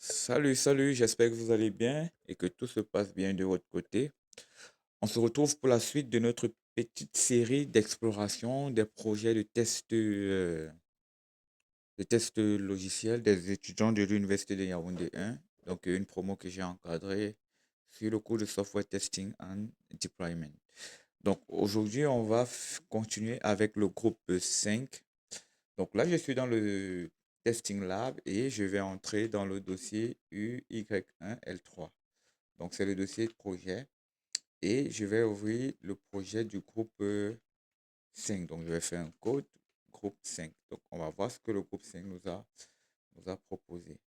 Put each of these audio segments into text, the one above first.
Salut, j'espère que vous allez bien et que tout se passe bien de votre côté. On se retrouve pour la suite de notre petite série d'exploration des projets de tests logiciels des étudiants de l'Université de Yaoundé 1. Donc, une promo que j'ai encadrée sur le cours de Software Testing and Deployment. Donc, aujourd'hui, on va continuer avec le groupe 5. Donc là, je suis dans le Testing Lab et je vais entrer dans le dossier UY1L3. Donc, c'est le dossier de projet et je vais ouvrir le projet du groupe 5. Donc, je vais faire un code groupe 5. Donc, on va voir ce que le groupe 5 nous a proposé.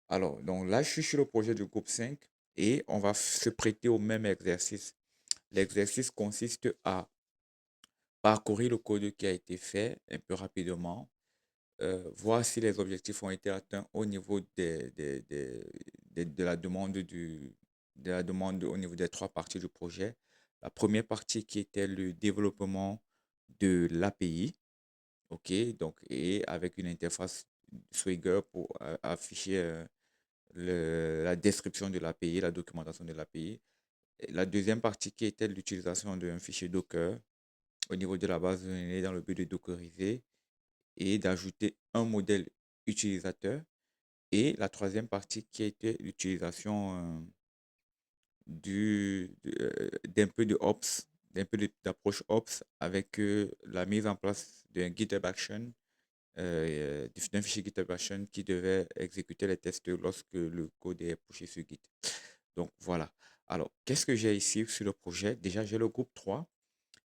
Alors, donc là, je suis sur le projet du groupe 5 et on va se prêter au même exercice. L'exercice consiste à parcourir le code qui a été fait un peu rapidement, voir si les objectifs ont été atteints au niveau de la demande de la demande au niveau des trois parties du projet. La première partie qui était le développement de l'API, OK, donc, et avec une interface Swagger pour afficher la description de l'API, la documentation de l'API. La deuxième partie qui était l'utilisation d'un fichier Docker au niveau de la base de données dans le but de dockeriser et d'ajouter un modèle utilisateur. Et la troisième partie qui était l'utilisation d'un peu de Ops, d'approche Ops avec la mise en place d'un GitHub Action, d'un fichier GitHub Action qui devait exécuter les tests lorsque le code est pushé sur Git. Donc voilà. Alors, qu'est-ce que j'ai ici sur le projet? Déjà, j'ai le groupe 3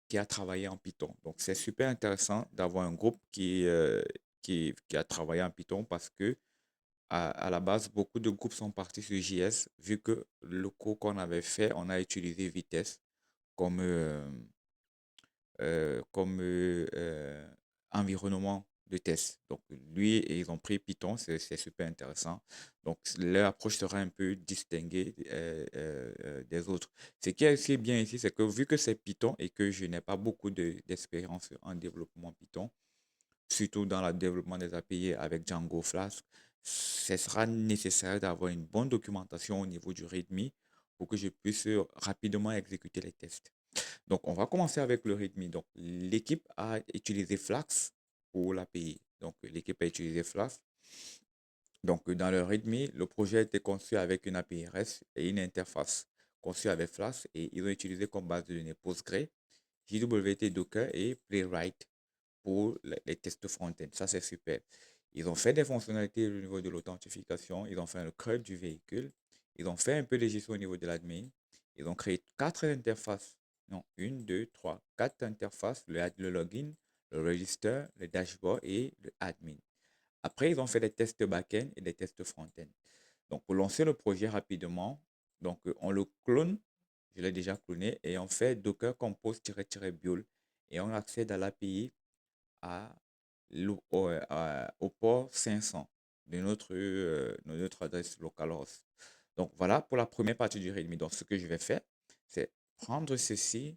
qui a travaillé en Python. Donc, c'est super intéressant d'avoir un groupe qui a travaillé en Python parce que à la base, beaucoup de groupes sont partis sur JS, vu que le cours qu'on avait fait, on a utilisé Vitesse comme, environnement de test. Donc, lui, ils ont pris Python, c'est super intéressant. Donc, leur approche sera un peu distinguée des autres. Ce qui est aussi bien ici, c'est que vu que c'est Python et que je n'ai pas beaucoup d'expérience en développement Python, surtout dans le développement des API avec Django Flask, ce sera nécessaire d'avoir une bonne documentation au niveau du README pour que je puisse rapidement exécuter les tests. Donc, on va commencer avec le README. Donc, l'équipe a utilisé Flask pour l'API. Donc, l'équipe a utilisé Flask. Donc, dans le README, le projet a été conçu avec une API REST et une interface conçue avec Flask et ils ont utilisé comme base de données Postgre, JWT Docker et Playwright pour les tests front-end. Ça, c'est super. Ils ont fait des fonctionnalités au niveau de l'authentification. Ils ont fait le code du véhicule. Ils ont fait un peu de gestion au niveau de l'admin. Ils ont créé quatre interfaces. Non, une, deux, trois, quatre interfaces. Le login, le register, le dashboard et le admin. Après, ils ont fait des tests back-end et des tests front-end. Donc, pour lancer le projet rapidement, donc, on le clone. Je l'ai déjà cloné et on fait docker compose-build et on accède à l'API à au port 500 de notre adresse localhost. Donc voilà pour la première partie du README. Donc ce que je vais faire, c'est prendre ceci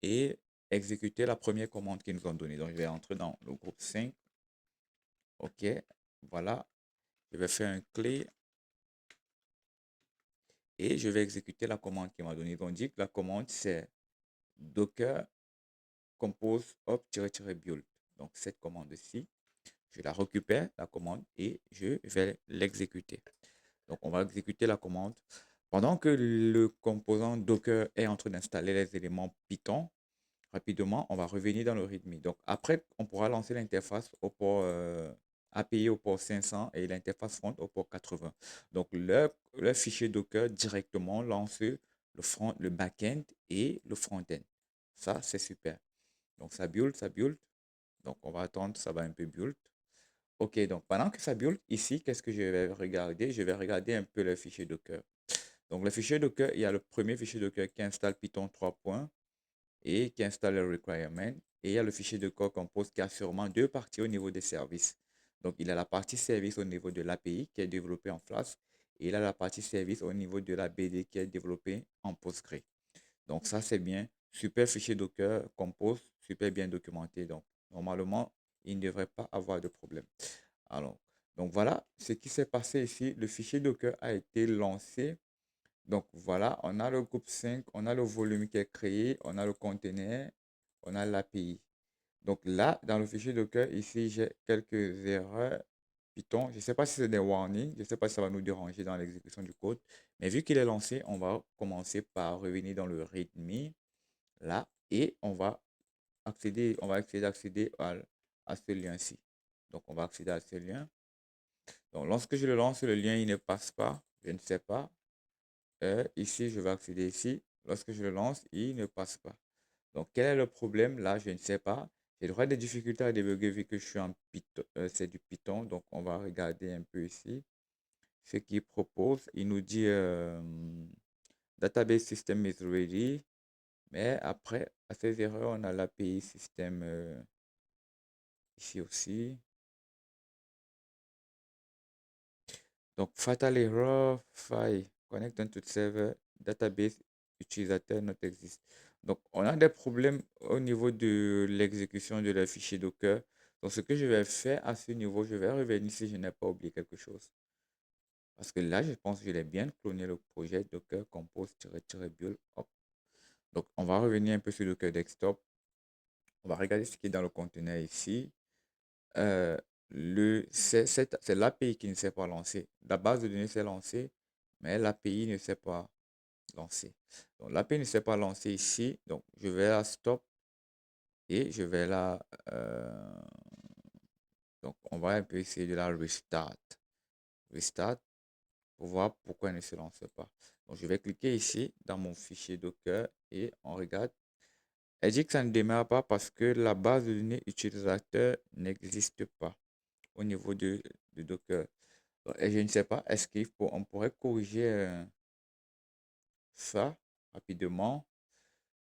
et exécuter la première commande qu'ils nous ont donnée. Donc je vais entrer dans le groupe 5. OK, voilà. Je vais faire un clé et je vais exécuter la commande qu'ils m'ont donnée. Ils ont dit que la commande c'est docker compose op-build. Donc cette commande-ci, je la récupère, la commande, et je vais l'exécuter. Donc, on va exécuter la commande. Pendant que le composant Docker est en train d'installer les éléments Python, rapidement, on va revenir dans le README. Donc, après, on pourra lancer l'interface au port API au port 500 et l'interface front au port 80. Donc, leur fichier Docker directement lance le front, le back-end et le front-end. Ça, c'est super. Donc, ça build, ça build. Donc, on va attendre, ça va un peu build. Ok, donc pendant que ça build, ici, qu'est-ce que je vais regarder? Je vais regarder un peu le fichier Docker. Donc, le fichier Docker, il y a le premier fichier Docker qui installe Python 3 points et qui installe le requirement. Et il y a le fichier Docker Compose qui a sûrement deux parties au niveau des services. Donc, il a la partie service au niveau de l'API qui est développée en Flask et il a la partie service au niveau de la BD qui est développée en Postgre. Donc, ça, c'est bien. Super fichier Docker Compose, super bien documenté. Donc, normalement, il ne devrait pas avoir de problème. Alors, Donc voilà ce qui s'est passé ici. Le fichier Docker a été lancé. Donc voilà, on a le groupe 5, on a le volume qui est créé, on a le conteneur, on a l'API. Donc là, dans le fichier Docker, ici, j'ai quelques erreurs Python. Je ne sais pas si c'est des warnings, je ne sais pas si ça va nous déranger dans l'exécution du code. Mais vu qu'il est lancé, on va commencer par revenir dans le README, là, et on va accéder à ce lien-ci. Donc, on va accéder à ce lien. Donc, lorsque je le lance, le lien, il ne passe pas. Je ne sais pas. Ici, je vais accéder ici. Lorsque je le lance, il ne passe pas. Donc, quel est le problème? Là, je ne sais pas. J'ai droit des difficultés à débugger vu que je suis en Python. C'est du Python. Donc, on va regarder un peu ici ce qu'il propose. Il nous dit Database System is ready. Mais après, à ces erreurs, on a l'API System ici aussi. Donc, fatal error, faille, connect to server, database utilisateur not exist. Donc, on a des problèmes au niveau de l'exécution de la fichier Docker. Donc, ce que je vais faire à ce niveau, je vais revenir si je n'ai pas oublié quelque chose. Parce que là, je pense que je l'ai bien cloné le projet Docker compose-build. Hop. Donc, on va revenir un peu sur Docker Desktop. On va regarder ce qui est dans le conteneur ici. Euh, c'est l'API qui ne s'est pas lancée. La base de données s'est lancée, mais l'API ne s'est pas lancée. Donc, l'API ne s'est pas lancée ici. Donc, je vais à Stop et je vais là. Donc, on va un peu essayer de la Restart. Restart pour voir pourquoi elle ne se lance pas. Donc, je vais cliquer ici dans mon fichier Docker et on regarde. Elle dit que ça ne démarre pas parce que la base de données utilisateur n'existe pas au niveau de Docker. Et je ne sais pas, est-ce qu'on pourrait corriger ça rapidement?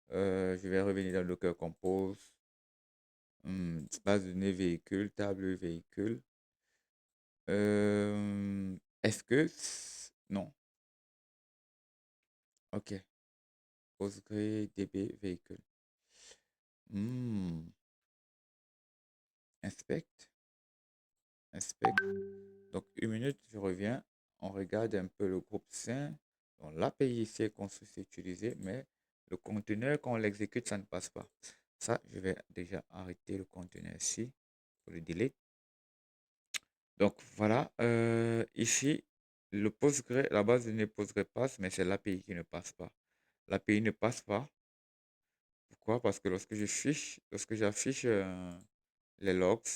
Je vais revenir dans Docker Compose. Base de données véhicule, table véhicule. Est-ce que... Non. Ok. PostgreDB véhicule. Inspect. Inspect. Donc, une minute, je reviens. On regarde un peu le groupe 5. Donc, l'API ici est construit, c'est utilisé, mais le conteneur, quand on l'exécute, ça ne passe pas. Ça, je vais déjà arrêter le conteneur ici pour le delete. Donc, voilà. Ici, la base de données Postgre passe, mais c'est l'API qui ne passe pas. L'API ne passe pas. Pourquoi? Parce que lorsque j'affiche les logs,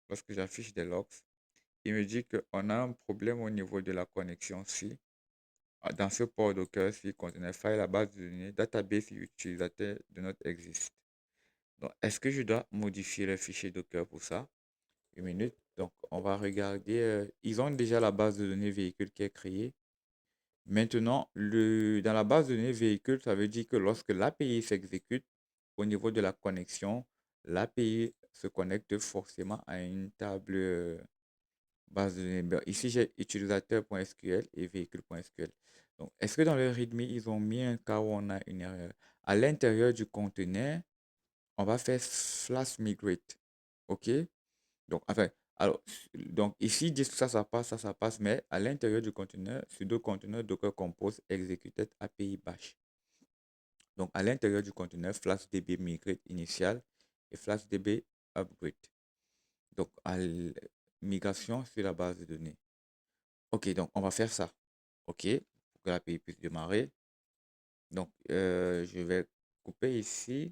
lorsque j'affiche des logs, il me dit qu'on a un problème au niveau de la connexion ci. Dans ce port Docker, si conteneur file, la base de données, database utilisateur de notre existe. Donc, est-ce que je dois modifier le fichier Docker pour ça? Une minute. Donc, on va regarder. Ils ont déjà la base de données véhicule qui est créée. Maintenant, dans la base de données véhicule, ça veut dire que lorsque l'API s'exécute, au niveau de la connexion, l'API se connecte forcément à une table base de données. Ben, ici, j'ai utilisateur.sql et véhicule.sql. Donc, est-ce que dans le README, ils ont mis un cas où on a une erreur? À l'intérieur du conteneur, on va faire slash migrate. OK? Donc, enfin, alors, donc ici, ils disent que ça passe, ça passe, mais à l'intérieur du conteneur, sudo conteneur docker compose executed API bash. Donc, à l'intérieur du conteneur, flashdb migrate initial et flashdb upgrade. Donc, migration sur la base de données. OK, donc on va faire ça. OK, pour que l'API puisse démarrer. Donc, je vais couper ici.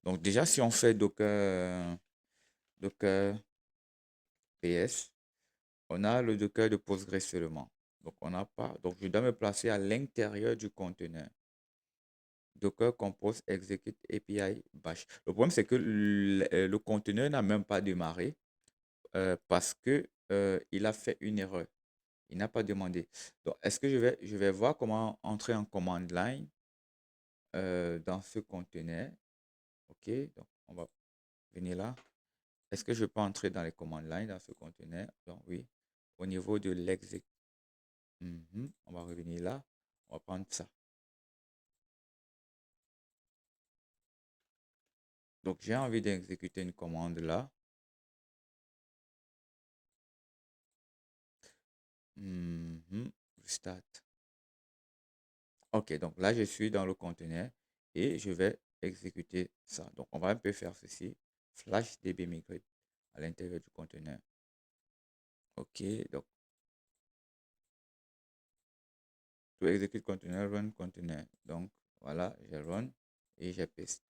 Donc, déjà, si on fait Docker PS, on a le Docker de Postgre seulement. Donc, on n'a pas. Donc, je dois me placer à l'intérieur du conteneur. Docker compose execute API bash. Le problème, c'est que le conteneur n'a même pas démarré parce que il a fait une erreur. Il n'a pas demandé. Donc, est-ce que je vais voir comment entrer en command line dans ce conteneur? OK, donc on va venir là. Est-ce que je peux entrer dans les commandes line dans ce conteneur? Donc, oui. Au niveau de l'exec. On va revenir là. On va prendre ça. Donc, j'ai envie d'exécuter une commande là. Mhm. Start. Ok, donc là, je suis dans le conteneur et je vais exécuter ça. Donc, on va un peu faire ceci. Flash db migrate à l'intérieur du conteneur. Ok, donc, to execute conteneur, run conteneur. Donc, voilà, je run et je paste.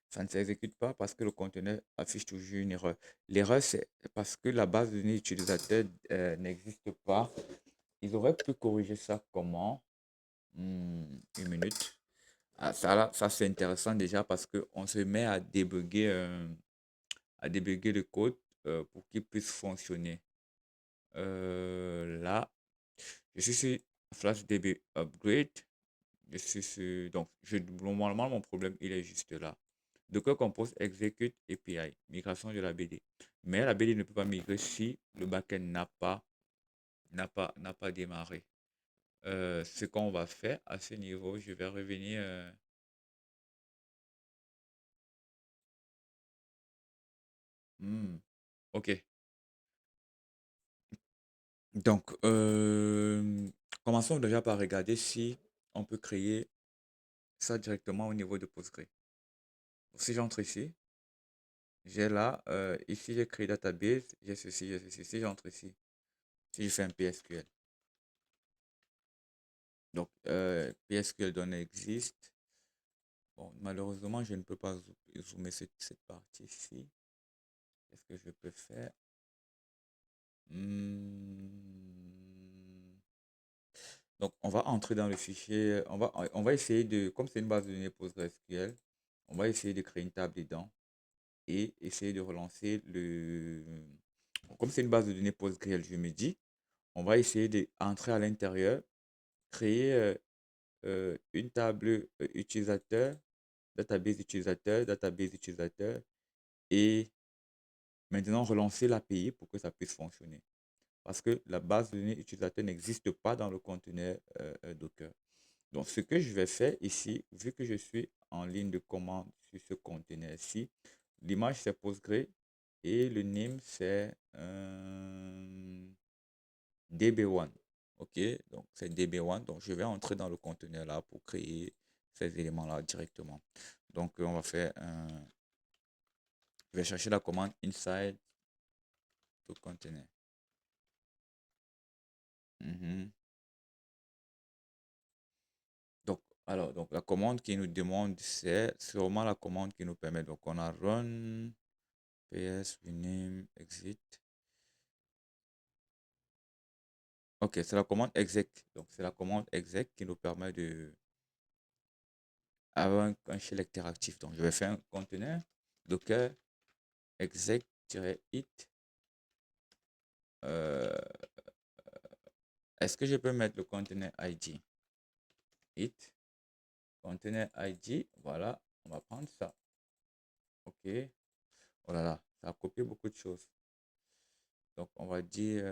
Ça ne s'exécute pas parce que le conteneur affiche toujours une erreur. L'erreur, c'est parce que la base de données utilisateur n'existe pas. Ils auraient pu corriger ça comment? Une minute. Ah, ça, là, ça c'est intéressant déjà parce qu'on se met à débugger le code pour qu'il puisse fonctionner. Là, je suis sur FlashDB Upgrade. Je suis sur, donc, normalement, mon problème, il est juste là. Docker Compose Execute API, migration de la BD. Mais la BD ne peut pas migrer si le backend n'a pas démarré. Ce qu'on va faire à ce niveau, je vais revenir. Hmm, ok. Donc, commençons déjà par regarder si on peut créer ça directement au niveau de Postgre. Donc, si j'entre ici, j'ai là, ici j'ai créé database, j'ai ceci, j'ai ceci. Si j'entre ici, si je fais un PSQL, donc PSQL données existe. Bon, malheureusement, je ne peux pas zoomer cette partie ici. Qu'est-ce que je peux faire? Hmm. Donc, on va entrer dans le fichier. On va essayer de, comme c'est une base de données PostgreSQL, on va essayer de créer une table dedans et essayer de relancer le. Comme c'est une base de données PostgreSQL, je me dis, on va essayer d'entrer à l'intérieur, créer une table utilisateur, database utilisateur et maintenant relancer l'API pour que ça puisse fonctionner. Parce que la base de données utilisateur n'existe pas dans le conteneur Docker. Donc, ce que je vais faire ici, vu que je suis en ligne de commande sur ce conteneur-ci, l'image c'est Postgre et le name c'est DB1. Ok, donc c'est DB1. Donc, je vais entrer dans le conteneur là pour créer ces éléments-là directement. Donc, on va faire un. Je vais chercher la commande inside to container. Mhm. Donc, alors, donc la commande qui nous demande, c'est sûrement la commande qui nous permet. Donc, on a run ps rename exit. Ok, c'est la commande exec. Donc, c'est la commande exec qui nous permet de avoir un shell interactif. Donc, je vais faire un conteneur docker exec-it. Euh, Est-ce que je peux mettre le conteneur ID? It, conteneur ID, voilà, on va prendre ça. Ok, oh là là, ça a copié beaucoup de choses. Donc, on va dire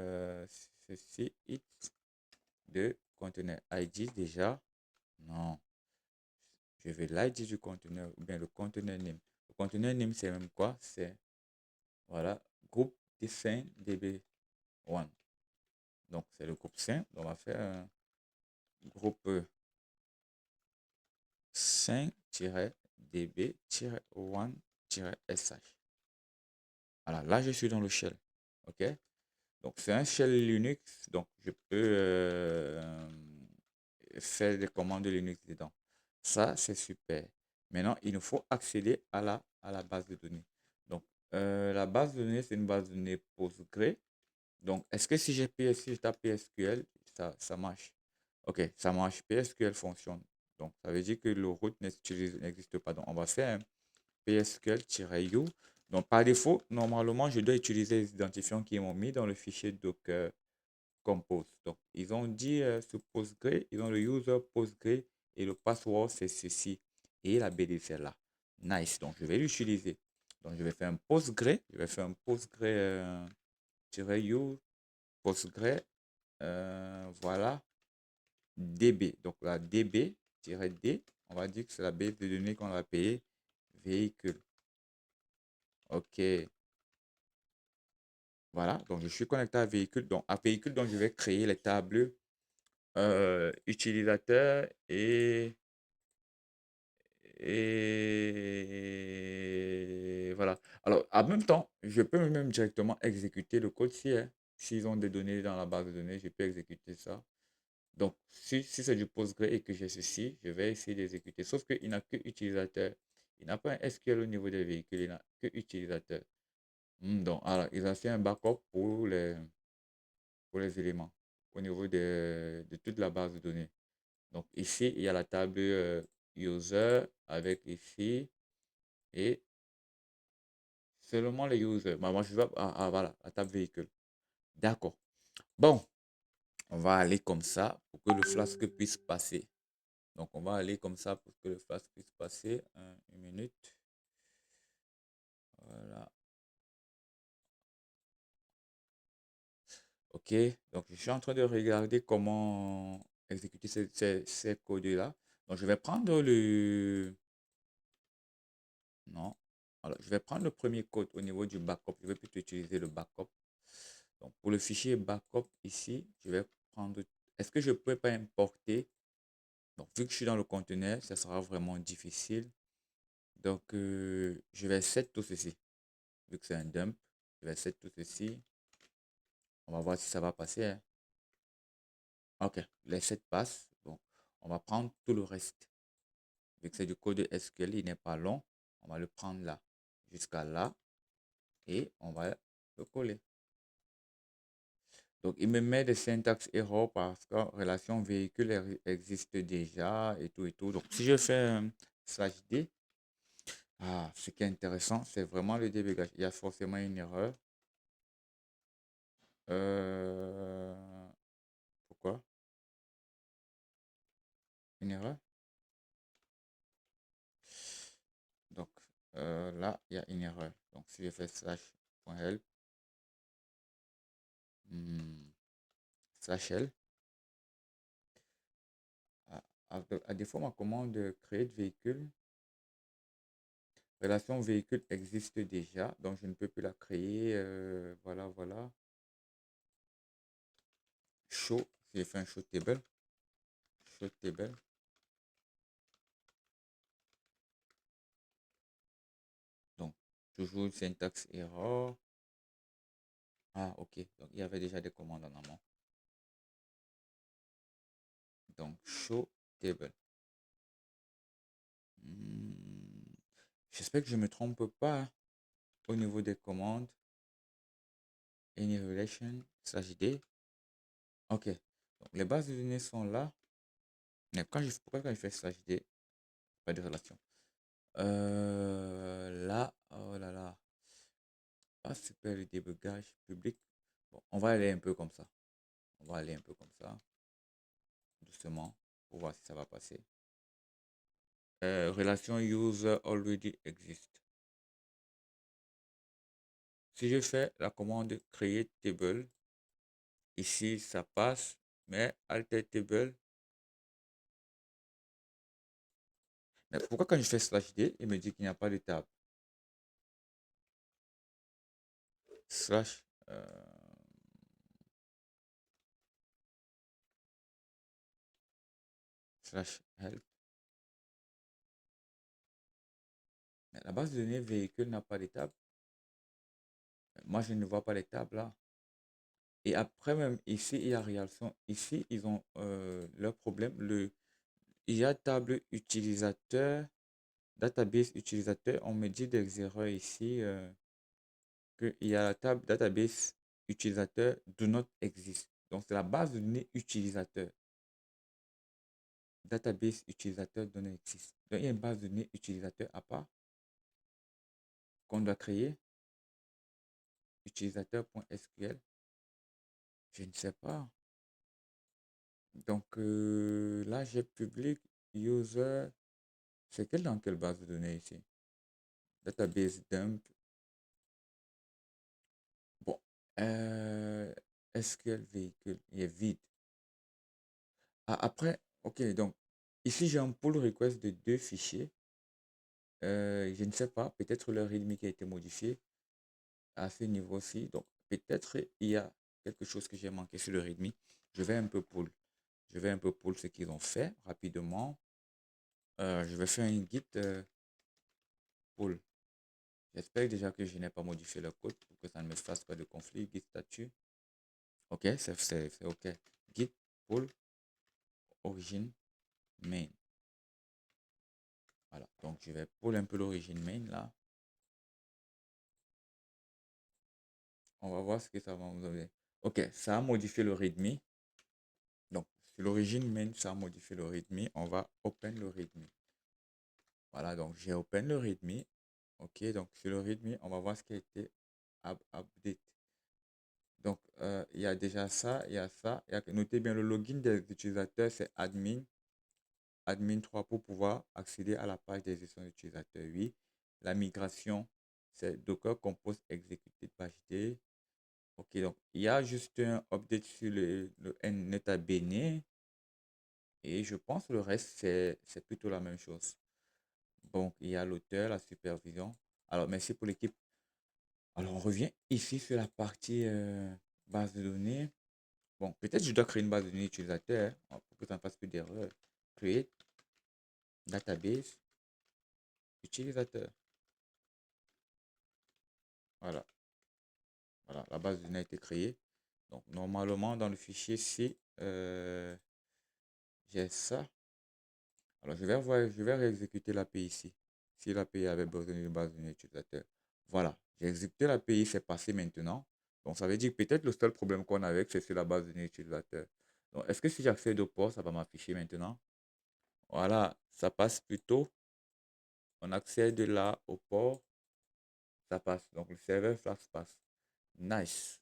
ceci, it de conteneur ID déjà. Non, je vais l'ID du conteneur ou bien le conteneur name. Le conteneur name, c'est même quoi? C'est, voilà, groupe dessin DB1. Donc, c'est le groupe 5. On va faire un groupe 5-db-1-sh. Voilà, là, je suis dans le shell. OK? Donc, c'est un shell Linux. Donc, je peux faire des commandes Linux dedans. Ça, c'est super. Maintenant, il nous faut accéder à la base de données. Donc, la base de données, c'est une base de données Postgre. Donc, est-ce que si je tape PSQL, ça marche? Ok, ça marche. PSQL fonctionne. Donc, ça veut dire que le root n'existe pas. Donc, on va faire un PSQL-u. Donc, par défaut, normalement, je dois utiliser les identifiants qu'ils m'ont mis dans le fichier Docker Compose. Donc, ils ont dit ce Postgre, ils ont le user Postgre et le password, c'est ceci. Et la BD, c'est là. Nice. Donc, je vais l'utiliser. Donc, je vais faire un Postgre. Je vais faire un Postgre-u Postgre, voilà, DB. Donc la DB-D, on va dire que c'est la base de données qu'on va payer véhicule. OK. Voilà. Donc, je suis connecté à véhicule. Donc, à véhicule, donc, je vais créer les tables utilisateurs et voilà. Alors, en même temps, je peux même directement exécuter le code si, hein, s'ils ont des données dans la base de données, je peux exécuter ça. Donc, si c'est du Postgre et que j'ai ceci, je vais essayer d'exécuter. Sauf qu'il n'a que utilisateur. Il n'a pas un SQL au niveau des véhicules, il n'a que utilisateur. Donc, alors, il a fait un backup pour les éléments au niveau de toute la base de données. Donc, ici, il y a la table user avec ici et seulement les users. Bah, moi, je vais. Voilà, la table véhicule. D'accord. Bon, on va aller comme ça pour que le flasque puisse passer. Donc, on va aller comme ça pour que le flash puisse passer. Une minute. Voilà. OK. Donc, je suis en train de regarder comment exécuter ces codes-là. Donc, je vais prendre le... Non. Alors, je vais prendre le premier code au niveau du backup. Je vais plutôt utiliser le backup. Donc, pour le fichier backup ici, je vais prendre... Est-ce que je ne peux pas importer? Donc, vu que je suis dans le conteneur, ça sera vraiment difficile. Donc, je vais set tout ceci. Vu que c'est un dump, je vais set tout ceci. On va voir si ça va passer, hein. OK, les 7 passent. Donc, on va prendre tout le reste. Vu que c'est du code SQL, il n'est pas long. On va le prendre là, jusqu'à là. Et on va le coller. Donc, il me met des syntax error parce que relation véhicule existe déjà et tout et tout. Donc, si je fais un slash D, ce qui est intéressant, c'est vraiment le débugage. Il y a forcément une erreur. Euh, Pourquoi? Une erreur? Donc, là, il y a une erreur. Donc, si je fais slash.help, hmm, slash L, à défaut, ma commande créer de véhicule, relation véhicule existe déjà, donc je ne peux plus la créer. Voilà, voilà. Show, si je fais un show table, donc toujours syntaxe error. Ah, ok, donc il y avait déjà des commandes en amont. Donc, show table. Hmm, J'espère que je ne me trompe pas, hein, au niveau des commandes. Any relation slash D. Ok. Donc, les bases de données sont là. Mais pourquoi quand je fais slash D, pas de relation. Là, oh là là. Pas super le débugage public. Bon, on va aller un peu comme ça. On va aller un peu comme ça, doucement, pour voir si ça va passer. Relation user already exist. Si je fais la commande create table, ici ça passe, mais alter table. Mais pourquoi quand je fais slash D, il me dit qu'il n'y a pas de table? Slash slash help. Mais la base de données véhicule n'a pas de table. Moi, je ne vois pas les tables là. Et après, même ici, il y a réaction. Ici, ils ont leur problème. Il y a table utilisateur, database utilisateur. On me dit des erreurs ici. Qu'il y a la table database utilisateur do not exist. Donc, c'est la base de données utilisateur. Database utilisateur do not exist. Donc, il y a une base de données utilisateur à part qu'on doit créer. Utilisateur.sql. Je ne sais pas. Donc, là, j'ai public, user. C'est dans quelle base de données ici? Database dump. Bon. SQL véhicule. Il est vide. Après, ok, donc ici j'ai un pull request de deux fichiers. Je ne sais pas, peut-être le rythme qui a été modifié à ce niveau-ci. Donc, peut-être il y a quelque chose que j'ai manqué sur le rythme. Je vais un peu pour, je vais un peu pour ce qu'ils ont fait rapidement. Je vais faire un guide pull. J'espère déjà que je n'ai pas modifié le code pour que ça ne me fasse pas de conflit. Git statut. Ok, c'est ok. Git pull origin main. Voilà, donc je vais pull un peu l'origine main là. On va voir ce que ça va nous donner. Ok, ça a modifié le readme. Donc, sur l'origine main, ça a modifié le readme. On va open le readme. Voilà, donc j'ai open le readme. Ok, donc sur le readme, on va voir ce qui a été update. Donc, il y a déjà ça, il y a ça. Notez bien, le login des utilisateurs, c'est admin 3 pour pouvoir accéder à la page des gestions d'utilisateurs. Oui, la migration, c'est Docker Compose exécuté page D. Ok, donc il y a juste un update sur le NetABN et je pense que le reste, c'est plutôt la même chose. Donc, il y a l'auteur, la supervision. Alors, merci pour l'équipe. Alors, on revient ici sur la partie base de données. Bon, peut-être je dois créer une base de données utilisateur pour que ça ne fasse plus d'erreur. Create, database, utilisateur. Voilà, voilà, la base de données a été créée. Donc, normalement, dans le fichier C, j'ai ça. Alors, je vais réexécuter l'API ici. Si l'API avait besoin d'une base de données utilisateur. Voilà, j'ai exécuté l'API, c'est passé maintenant. Donc, ça veut dire que peut-être le seul problème qu'on a avec, c'est sur la base de données utilisateur. Donc, est-ce que si j'accède au port, ça va m'afficher maintenant? Voilà, ça passe plutôt. On accède là au port, ça passe. Donc, le serveur Flask passe. Nice.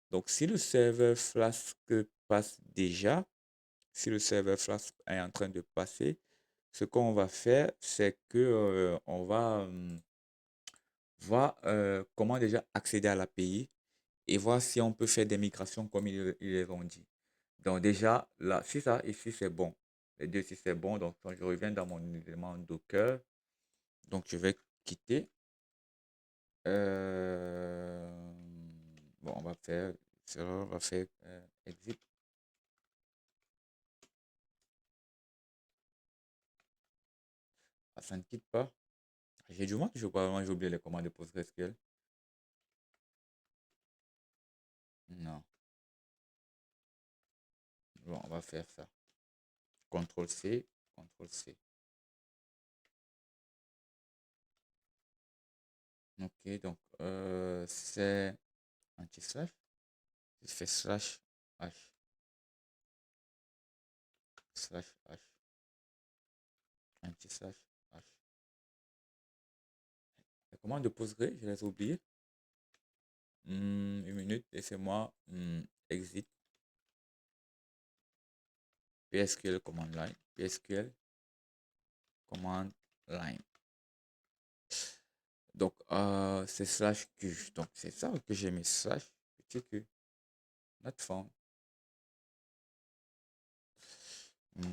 Donc, si le serveur Flask passe déjà, si le serveur Flask est en train de passer, ce qu'on va faire, c'est que on va voir comment déjà accéder à l'API et voir si on peut faire des migrations comme ils les ont dit. Donc déjà, là, si ça ici c'est bon, les deux si c'est bon, donc quand je reviens dans mon élément Docker, donc je vais quitter. Euh, bon, on va faire, on va faire exit. Ah, ça ne quitte pas. J'ai du mal, je crois, j'ai oublié les commandes de PostgreSQL. Non, bon, on va faire ça. CTRL C, CTRL C. Ok, donc c'est anti-slash. Je fais slash h, slash h, anti-slash h. Les commandes de Postgre, je les ai oubliées. Une minute, laissez-moi exit PSQL command line, PSQL command line. Donc, c'est slash q. Donc, c'est ça que j'ai mis slash petit q. Not found. Hmm,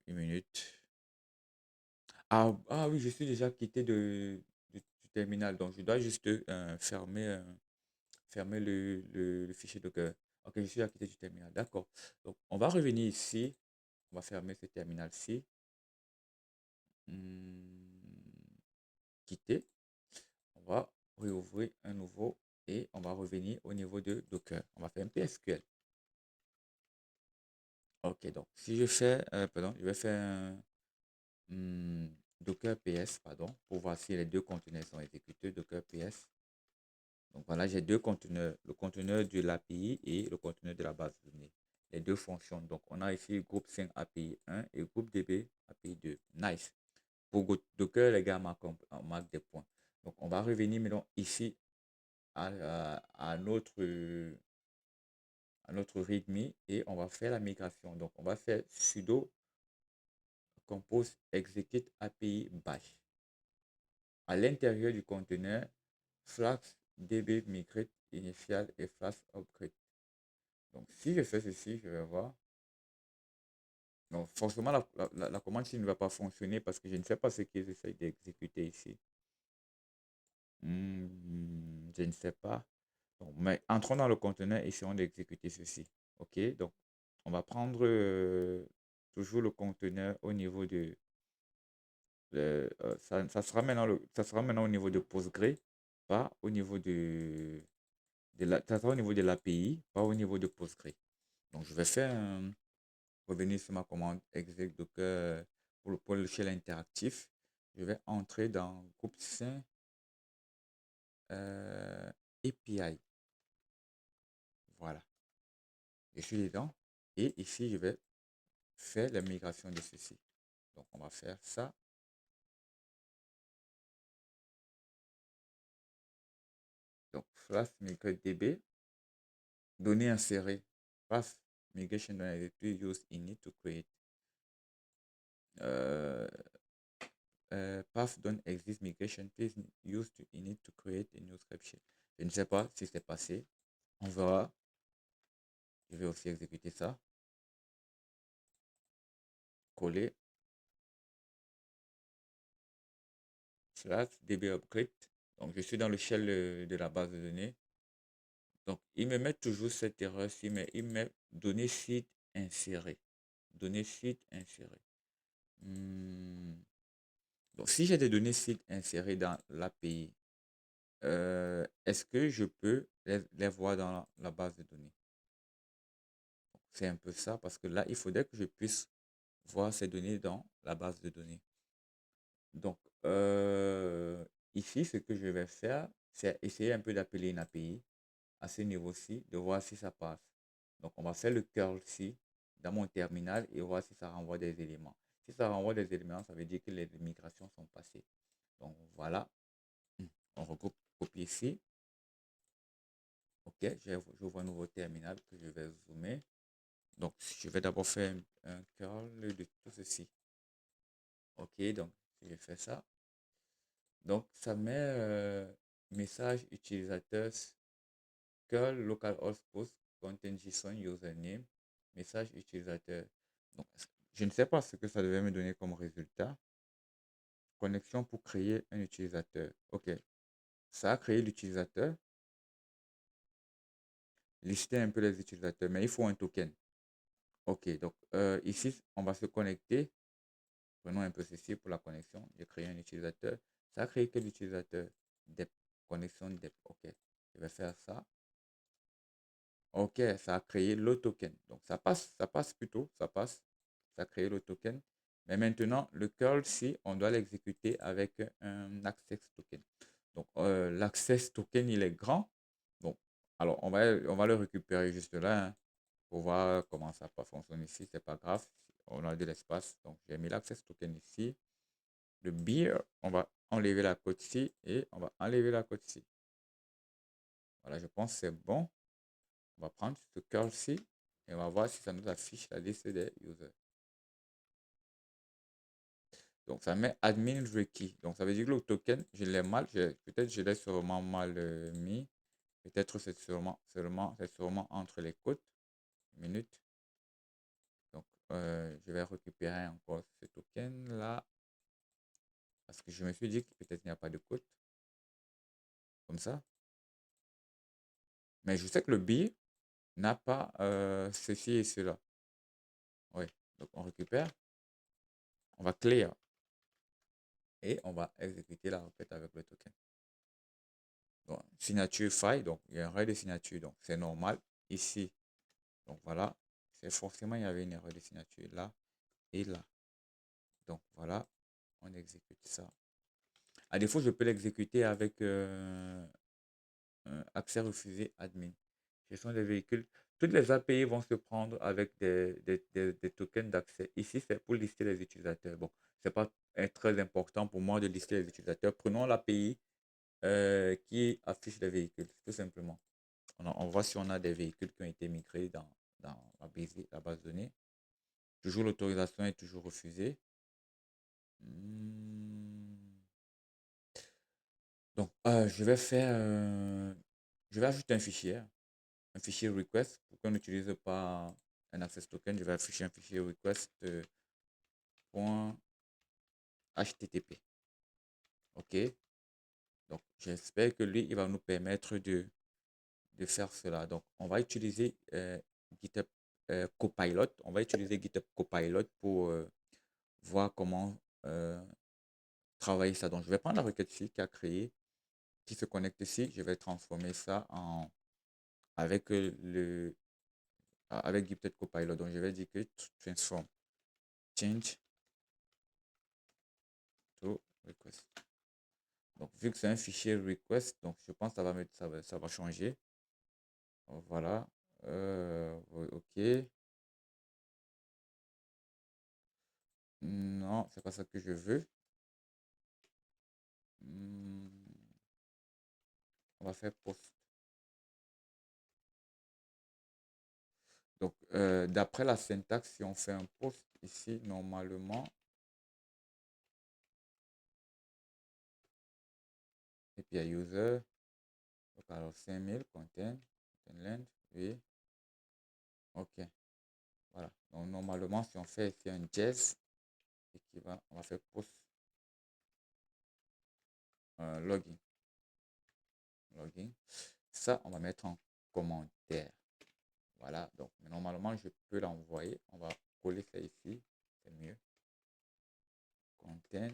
une minute. Ah oui, je suis déjà quitté du terminal. Donc, je dois juste fermer le fichier Docker. Ok, je suis déjà quitté du terminal. D'accord. Donc, on va revenir ici. On va fermer ce terminal-ci. Hmm, quitter. On va réouvrir un nouveau et on va revenir au niveau de Docker. On va faire un PSQL. Ok, donc si je fais, pardon, je vais faire un Docker PS, pardon, pour voir si les deux conteneurs sont exécutés. Docker PS. Donc voilà, j'ai deux conteneurs, le conteneur de l'API et le conteneur de la base de données. Les deux fonctionnent. Donc on a ici groupe 5 API 1 et groupe DB API 2. Nice. Pour Docker, les gars, on marque des points. Donc on va revenir maintenant ici à notre README et on va faire la migration. Donc on va faire sudo compose execute API bash. À l'intérieur du conteneur, Flask DB migrate initial et Flask upgrade. Donc, si je fais ceci, je vais voir. Donc, forcément, la commande ici ne va pas fonctionner parce que je ne sais pas ce qu'ils essayent d'exécuter ici. Je ne sais pas. Bon, mais entrons dans le conteneur et essayons d'exécuter ceci. OK, donc on va prendre toujours le conteneur au niveau de... ça sera maintenant ça sera maintenant au niveau de Postgre, pas au niveau ça sera au niveau de l'API, pas au niveau de Postgre. Donc je vais faire revenir sur ma commande exec docker pour le shell interactif. Je vais entrer dans groupe sain API. Voilà. Je suis dedans. Et ici, je vais faire la migration de ceci. Donc, on va faire ça. Donc, flash migrate db, données insérées. Path migration directory used init to create. Euh, path don't exist migration please use to init to create a new script shell. Je ne sais pas si c'est passé. On verra. Je vais aussi exécuter ça. Coller. Slash db upgrade. Donc, je suis dans le shell de la base de données. Donc, il me met toujours cette erreur-ci, mais il met données site insérées. Données site insérées. Donc, si j'ai des données sites insérées dans l'API, est-ce que je peux les voir dans la base de données? C'est un peu ça, parce que là, il faudrait que je puisse voir ces données dans la base de données. Donc, ici, ce que je vais faire, c'est essayer un peu d'appeler une API à ce niveau-ci, de voir si ça passe. Donc, on va faire le curl-ci dans mon terminal et voir si ça renvoie des éléments. Si ça renvoie des éléments, ça veut dire que les migrations sont passées. Donc, voilà. On regroupe, copie ici. OK, j'ouvre un nouveau terminal que je vais zoomer. Donc, je vais d'abord faire un curl de tout ceci. OK, donc, je fais ça. Donc, ça met message utilisateur curl localhost post content JSON username message utilisateur. Donc, je ne sais pas ce que ça devait me donner comme résultat. Connexion pour créer un utilisateur. OK, ça a créé l'utilisateur. Lister un peu les utilisateurs, mais il faut un token. OK, donc ici, on va se connecter. Prenons un peu ceci pour la connexion. J'ai créé un utilisateur. Ça a créé quel utilisateur? Dep. Connexion Dep. OK, je vais faire ça. OK, ça a créé le token. Donc, ça passe plutôt, ça passe. Ça a créé le token. Mais maintenant, le curl, si on doit l'exécuter avec un access token. Donc, l'access token, il est grand. Bon, alors, on va le récupérer juste là, hein, pour voir comment ça peut fonctionner ici. C'est pas grave. On a de l'espace. Donc, j'ai mis l'access token ici. Le beer, on va enlever la côte ci et on va enlever la côte ci. Voilà, je pense que c'est bon. On va prendre ce curl-ci et on va voir si ça nous affiche la liste des users. Donc, ça met admin requis. Donc, ça veut dire que le token, je l'ai mal. Peut-être je l'ai sûrement mal mis. Peut-être c'est sûrement entre les côtes. Une minute. Donc, je vais récupérer encore ce token-là. Parce que je me suis dit que peut-être il n'y a pas de côte. Comme ça. Mais je sais que le billet n'a pas ceci et cela. Oui. Donc, on récupère. On va clear. Et on va exécuter la requête avec le token. Bon, signature faille, donc il y a un erreur de signature, donc c'est normal. Ici, donc voilà, c'est forcément il y avait une erreur de signature là et là. Donc voilà, on exécute ça. À défaut, je peux l'exécuter avec accès refusé admin. Gestion des véhicules. Toutes les API vont se prendre avec des tokens d'accès. Ici, c'est pour lister les utilisateurs. Bon, c'est pas très important pour moi de lister les utilisateurs. Prenons l'API qui affiche les véhicules, tout simplement. On voit si on a des véhicules qui ont été migrés dans la base de données. Toujours l'autorisation est toujours refusée. Donc, je vais ajouter un fichier request pour qu'on n'utilise pas un access token, je vais afficher un fichier request.http. OK. Donc, j'espère que lui, il va nous permettre de faire cela. Donc, on va utiliser GitHub Copilot. On va utiliser GitHub Copilot pour voir comment travailler ça. Donc, je vais prendre la requête ici qui a créé, qui se connecte ici. Je vais transformer ça avec avec GitHub Copilot. Donc, je vais dire que transform change to request. Donc, vu que c'est un fichier request, donc je pense que ça va changer. Voilà. OK. Non, c'est pas ça que je veux. On va faire post. Donc, d'après la syntaxe, si on fait un post ici, normalement, et puis il y a user, donc alors 5000, content length, oui, ok, voilà. Donc, normalement, si on fait ici un jazz, on va faire post login, login. Ça, on va mettre en commentaire. Voilà, donc normalement, je peux l'envoyer. On va coller ça ici, c'est mieux. Content.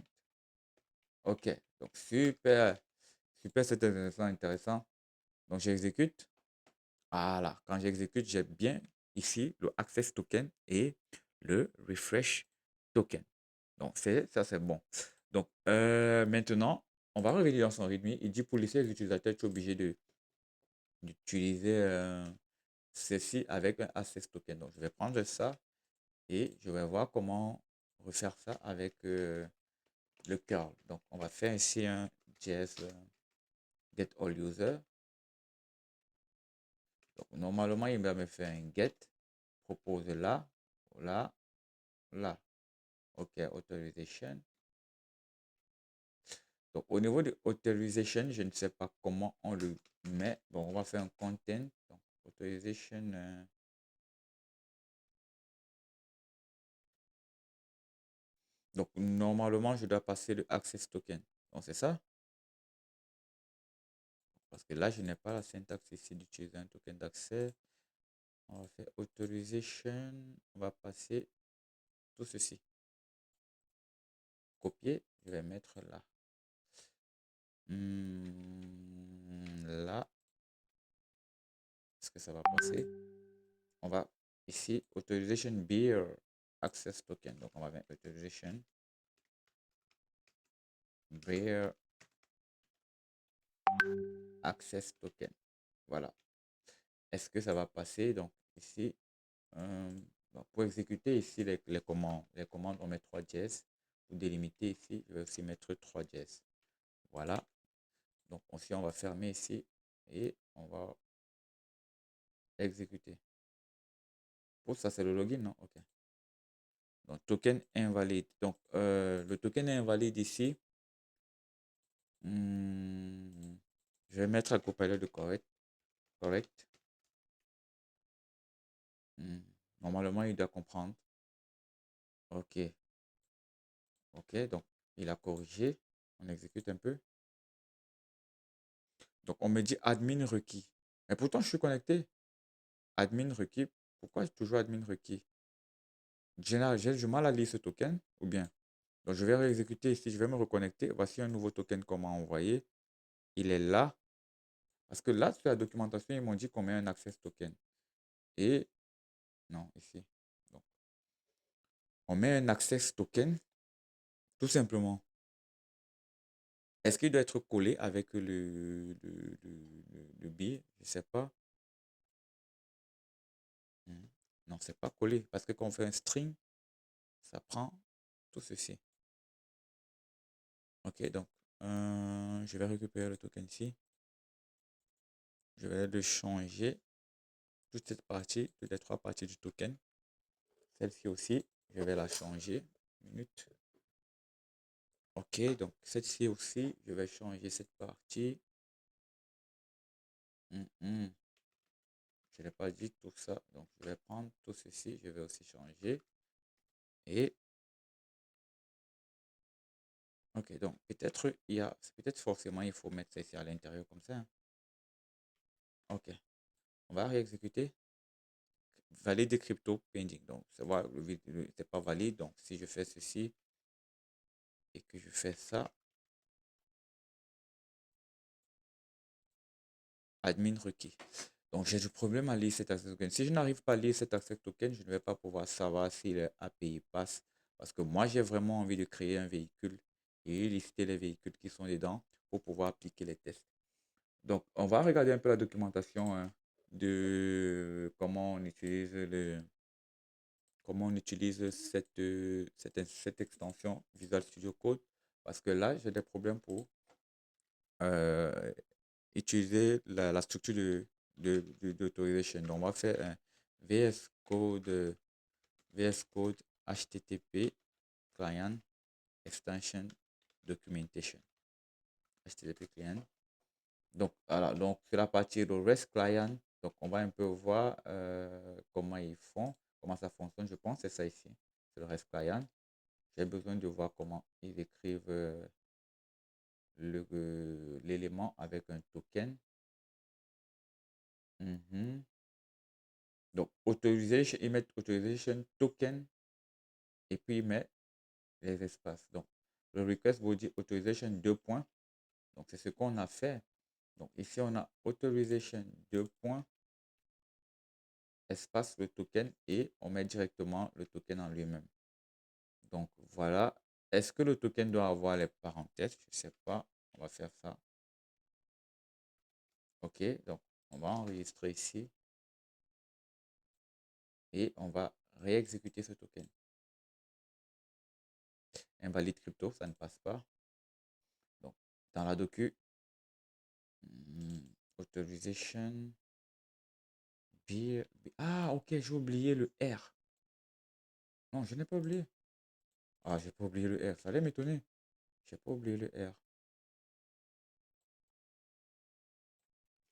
Ok, donc super, super, c'est intéressant, intéressant. Donc j'exécute. Voilà, quand j'exécute, j'ai bien ici le access token et le refresh token. Donc ça, c'est bon. Donc maintenant, on va revenir dans son README. Il dit pour laisser les utilisateurs, tu es obligé d'utiliser ceci avec un access token. Donc je vais prendre ça et je vais voir comment refaire ça avec le curl. Donc on va faire ici un JS get all user. Donc normalement, il va me faire un get, propose là, là, là. OK, authorization. Donc au niveau de authorization, je ne sais pas comment on le met. Bon, on va faire un content. Donc authorization. Donc normalement, je dois passer le access token. Donc c'est ça. Parce que là, je n'ai pas la syntaxe ici d'utiliser un token d'accès. On va faire authorization. On va passer tout ceci. Copier. Je vais mettre là. Là. Est-ce que ça va passer? On va ici, authorization beer access token. Donc, on va mettre authorization beer access token. Voilà. Est-ce que ça va passer? Donc, ici, pour exécuter ici les commandes, on met 3JS. Pour délimiter ici, je vais aussi mettre 3JS. Voilà. Donc, aussi, on va fermer ici et on va exécuter. Pour ça, c'est le login, non? OK. Donc, token invalide. Donc, le token est invalide ici. Je vais mettre un Copilot de correct. Correct. Normalement, il doit comprendre. OK. OK. Donc, il a corrigé. On exécute un peu. Donc, on me dit admin requis. Mais pourtant, je suis connecté. Admin requis. Pourquoi toujours admin requis? J'ai du mal à lire ce token ou bien? Donc, je vais réexécuter ici. Je vais me reconnecter. Voici un nouveau token qu'on m'a envoyé. Il est là. Parce que là, sur la documentation, ils m'ont dit qu'on met un access token. Et non, ici. Donc, on met un access token, tout simplement. Est-ce qu'il doit être collé avec le billet? Je ne sais pas. Non, c'est pas collé. Parce que quand on fait un string, ça prend tout ceci. Ok, donc je vais récupérer le token ici. Je vais le changer. Toute cette partie, toutes les trois parties du token. Celle-ci aussi, je vais la changer. Minute. Ok, donc celle-ci aussi, je vais changer cette partie. Je Je n'ai pas dit tout ça. Donc, je vais prendre tout ceci. Je vais aussi changer. Et, ok, donc peut-être peut-être forcément, il faut mettre ça ici à l'intérieur comme ça, hein. Ok, on va réexécuter. Valide crypto pending. Donc, c'est pas valide. Donc, si je fais ceci et que je fais ça, admin requis. Donc, j'ai du problème à lire cet access token. Si je n'arrive pas à lire cet access token, je ne vais pas pouvoir savoir si le API passe. Parce que moi, j'ai vraiment envie de créer un véhicule et lister les véhicules qui sont dedans pour pouvoir appliquer les tests. Donc, on va regarder un peu la documentation, hein, de comment on utilise cette extension Visual Studio Code. Parce que là, j'ai des problèmes pour euh, utiliser la structure d'autorisation. Donc, on va faire un VS Code HTTP client extension documentation. HTTP client. Donc, voilà, donc sur la partie de REST client, donc on va un peu voir comment ils font, comment ça fonctionne. Je pense que c'est ça ici, c'est le REST client. J'ai besoin de voir comment ils écrivent l'élément avec un token. Mhm. Donc, authorization, ils mettent authorization token et puis ils mettent les espaces. Donc, le request body authorization 2 points. Donc, c'est ce qu'on a fait. Donc, ici, on a authorization 2 points, espace le token et on met directement le token en lui-même. Donc, voilà. Est-ce que le token doit avoir les parenthèses? Je ne sais pas. On va faire ça. OK. Donc, on va enregistrer ici et on va réexécuter ce token. Invalide crypto, ça ne passe pas. Donc, dans la docu, authorization, ah, ok, j'ai oublié le R. Non, je n'ai pas oublié. Ah, j'ai pas oublié le R. Ça allait m'étonner. J'ai pas oublié le R.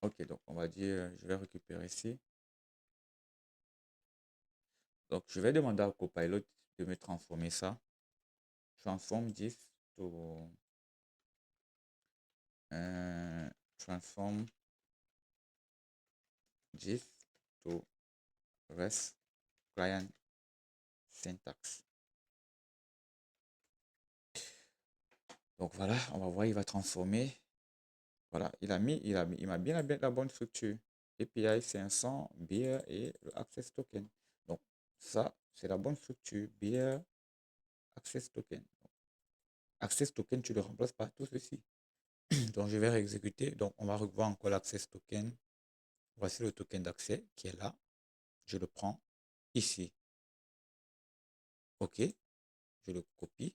Ok, donc on va dire, je vais récupérer ici. Donc, je vais demander au Copilot de me transformer ça. Transform this to transform this to REST client syntax. Donc voilà, on va voir, il va transformer. Voilà, il m'a bien la bonne structure. API 500, beer et le access token. Donc ça, c'est la bonne structure. Beer, access token. Access token, tu le remplaces par tout ceci. Donc je vais réexécuter. Donc on va revoir encore l'access token. Voici le token d'accès qui est là. Je le prends ici. OK. Je le copie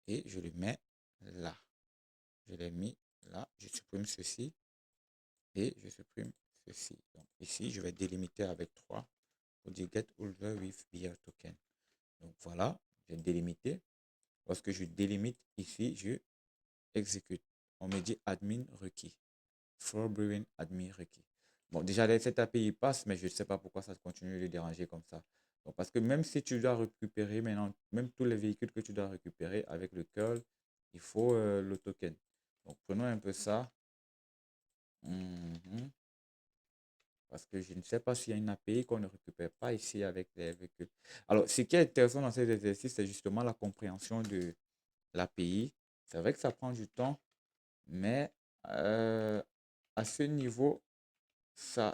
et je le mets là. Je l'ai mis là. Je supprime ceci et je supprime ceci. Donc ici, je vais délimiter avec 3 pour dire get older with beer token. Donc voilà, j'ai délimité. Lorsque je délimite ici, je exécute. On me dit admin requis. For brewing admin requis. Bon, déjà, cette API passe, mais je ne sais pas pourquoi ça continue de déranger comme ça. Donc, parce que même si tu dois récupérer maintenant, même tous les véhicules que tu dois récupérer avec le curl, il faut le token. Donc, prenons un peu ça. Mhm. Parce que je ne sais pas s'il y a une API qu'on ne récupère pas ici avec les véhicules. Alors, ce qui est intéressant dans cet exercice, c'est justement la compréhension de l'API. C'est vrai que ça prend du temps, mais à ce niveau,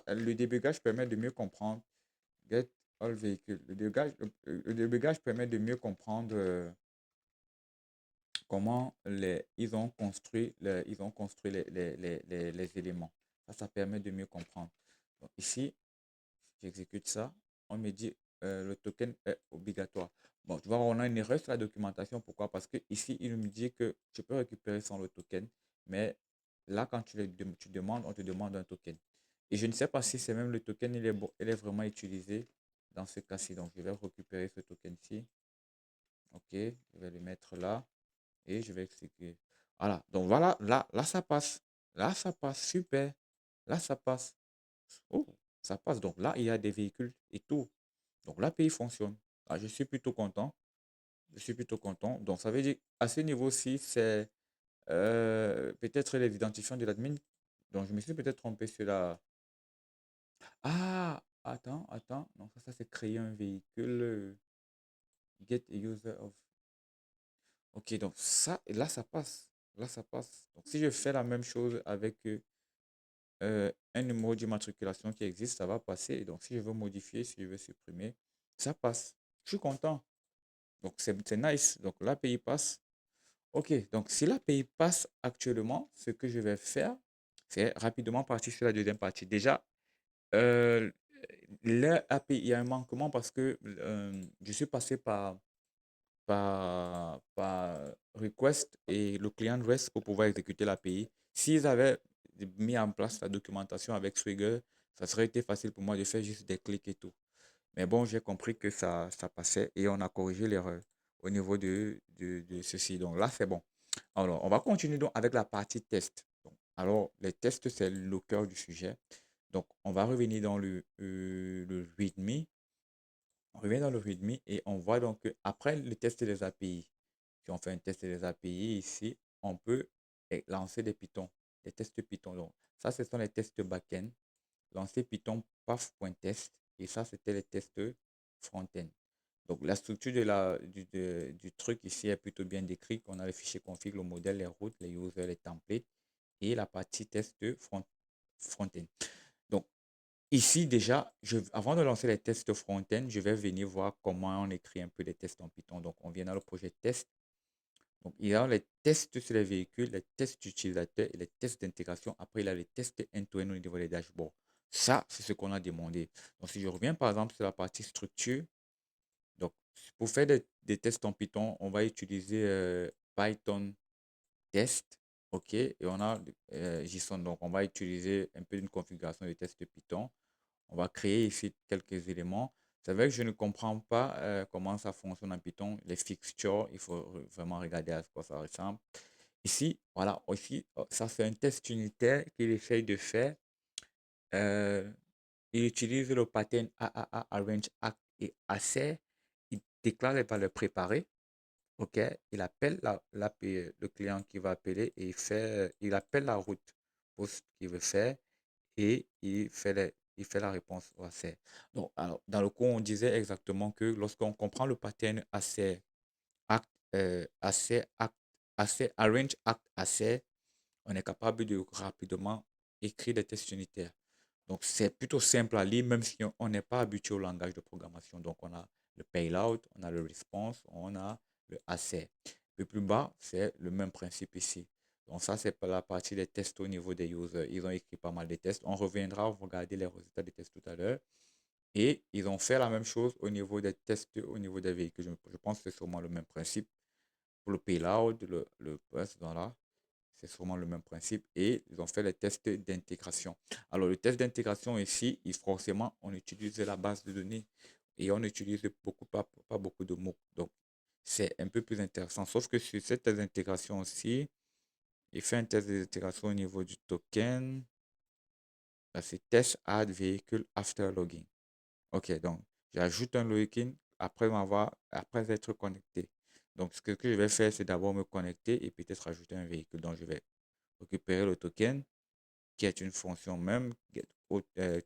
le débugage permet de mieux comprendre. Get all véhicules. Le débugage permet de mieux comprendre comment ils ont construit, les éléments. Ça permet de mieux comprendre. Donc ici, j'exécute ça. On me dit le token est obligatoire. Bon, tu vois, on a une erreur sur la documentation. Pourquoi? Parce que ici, il me dit que tu peux récupérer sans le token. Mais là, quand tu demandes, on te demande un token. Et je ne sais pas si c'est même le token, il est vraiment utilisé dans ce cas-ci. Donc, je vais récupérer ce token-ci. OK, je vais le mettre là et je vais exécuter. Voilà, donc voilà, là, ça passe. Là, ça passe, super. Là, ça passe. Oh, ça passe. Donc là, il y a des véhicules et tout. Donc l'API fonctionne. Ah, je suis plutôt content. Je suis plutôt content. Donc ça veut dire, à ce niveau-ci, c'est peut-être les identifiants de l'admin. Donc je me suis peut-être trompé sur la... Ah, attends. Donc ça c'est créer un véhicule. Get a user of... Ok, donc ça, là, ça passe. Là, ça passe. Donc si je fais la même chose avec un numéro d'immatriculation qui existe, ça va passer. Donc si je veux modifier, si je veux supprimer, ça passe. Je suis content. Donc c'est nice. Donc l'API passe. Ok, donc si l'API passe actuellement, ce que je vais faire, c'est rapidement partir sur la deuxième partie. Déjà, euh, l'API, il y a un manquement parce que je suis passé par request et le client REST pour pouvoir exécuter l'API. S'ils avaient mis en place la documentation avec Swagger, ça serait été facile pour moi de faire juste des clics et tout. Mais bon, j'ai compris que ça passait et on a corrigé l'erreur au niveau de ceci. Donc là, c'est bon. Alors, on va continuer donc avec la partie test. Donc, alors, les tests, c'est le cœur du sujet. Donc, on va revenir dans le README. On revient dans le README et on voit donc qu'après le test des API, si on fait un test des API ici, on peut lancer des Python, des tests Python. Donc, ça, ce sont les tests back-end. Lancer Python path.test et ça, c'était les tests front-end. Donc, la structure du truc ici est plutôt bien décrite. On a le fichier config, le modèle, les routes, les users, les templates et la partie test front-end. Donc, ici, déjà, avant de lancer les tests front-end, je vais venir voir comment on écrit un peu les tests en Python. Donc, on vient dans le projet test. Donc, il y a les tests sur les véhicules, les tests utilisateurs et les tests d'intégration. Après, il y a les tests end-to-end au niveau des dashboards. Ça, c'est ce qu'on a demandé. Donc, si je reviens par exemple sur la partie structure, donc pour faire des tests en Python, on va utiliser Python test. OK, et on a JSON. Donc, on va utiliser un peu une configuration de test Python. On va créer ici quelques éléments. C'est vrai que je ne comprends pas comment ça fonctionne en Python. Les fixtures, il faut vraiment regarder à quoi ça ressemble. Ici, voilà, aussi, ça c'est un test unitaire qu'il essaye de faire. Euh, il utilise le pattern AAA, Arrange, Act et Assert. Il déclare les valeurs préparées. OK, il appelle le client qui va appeler et il appelle la route pour ce qu'il veut faire et il fait la réponse au assez. Donc, alors, dans le cours, on disait exactement que lorsqu'on comprend le pattern assez, act, assez, arrange, act, assez, on est capable de rapidement écrire des tests unitaires. Donc, c'est plutôt simple à lire, même si on n'est pas habitué au langage de programmation. Donc, on a le payload, on a le response, on a le assez. Le plus bas, c'est le même principe ici. Donc, ça, c'est pour la partie des tests au niveau des users. Ils ont écrit pas mal de tests. On reviendra regarder les résultats des tests tout à l'heure. Et ils ont fait la même chose au niveau des tests, au niveau des véhicules. Je pense que c'est sûrement le même principe. Pour le payload, le poste dans là, c'est sûrement le même principe. Et ils ont fait les tests d'intégration. Alors, le test d'intégration ici, forcément, on utilise la base de données et on utilise pas beaucoup de mots. Donc, c'est un peu plus intéressant. Sauf que sur cette intégration aussi, il fait un test d'intégration au niveau du token. Là, c'est test add vehicle after logging. OK, donc j'ajoute un login après être connecté. Donc, ce que je vais faire, c'est d'abord me connecter et peut-être ajouter un véhicule. Donc, je vais récupérer le token, qui est une fonction même,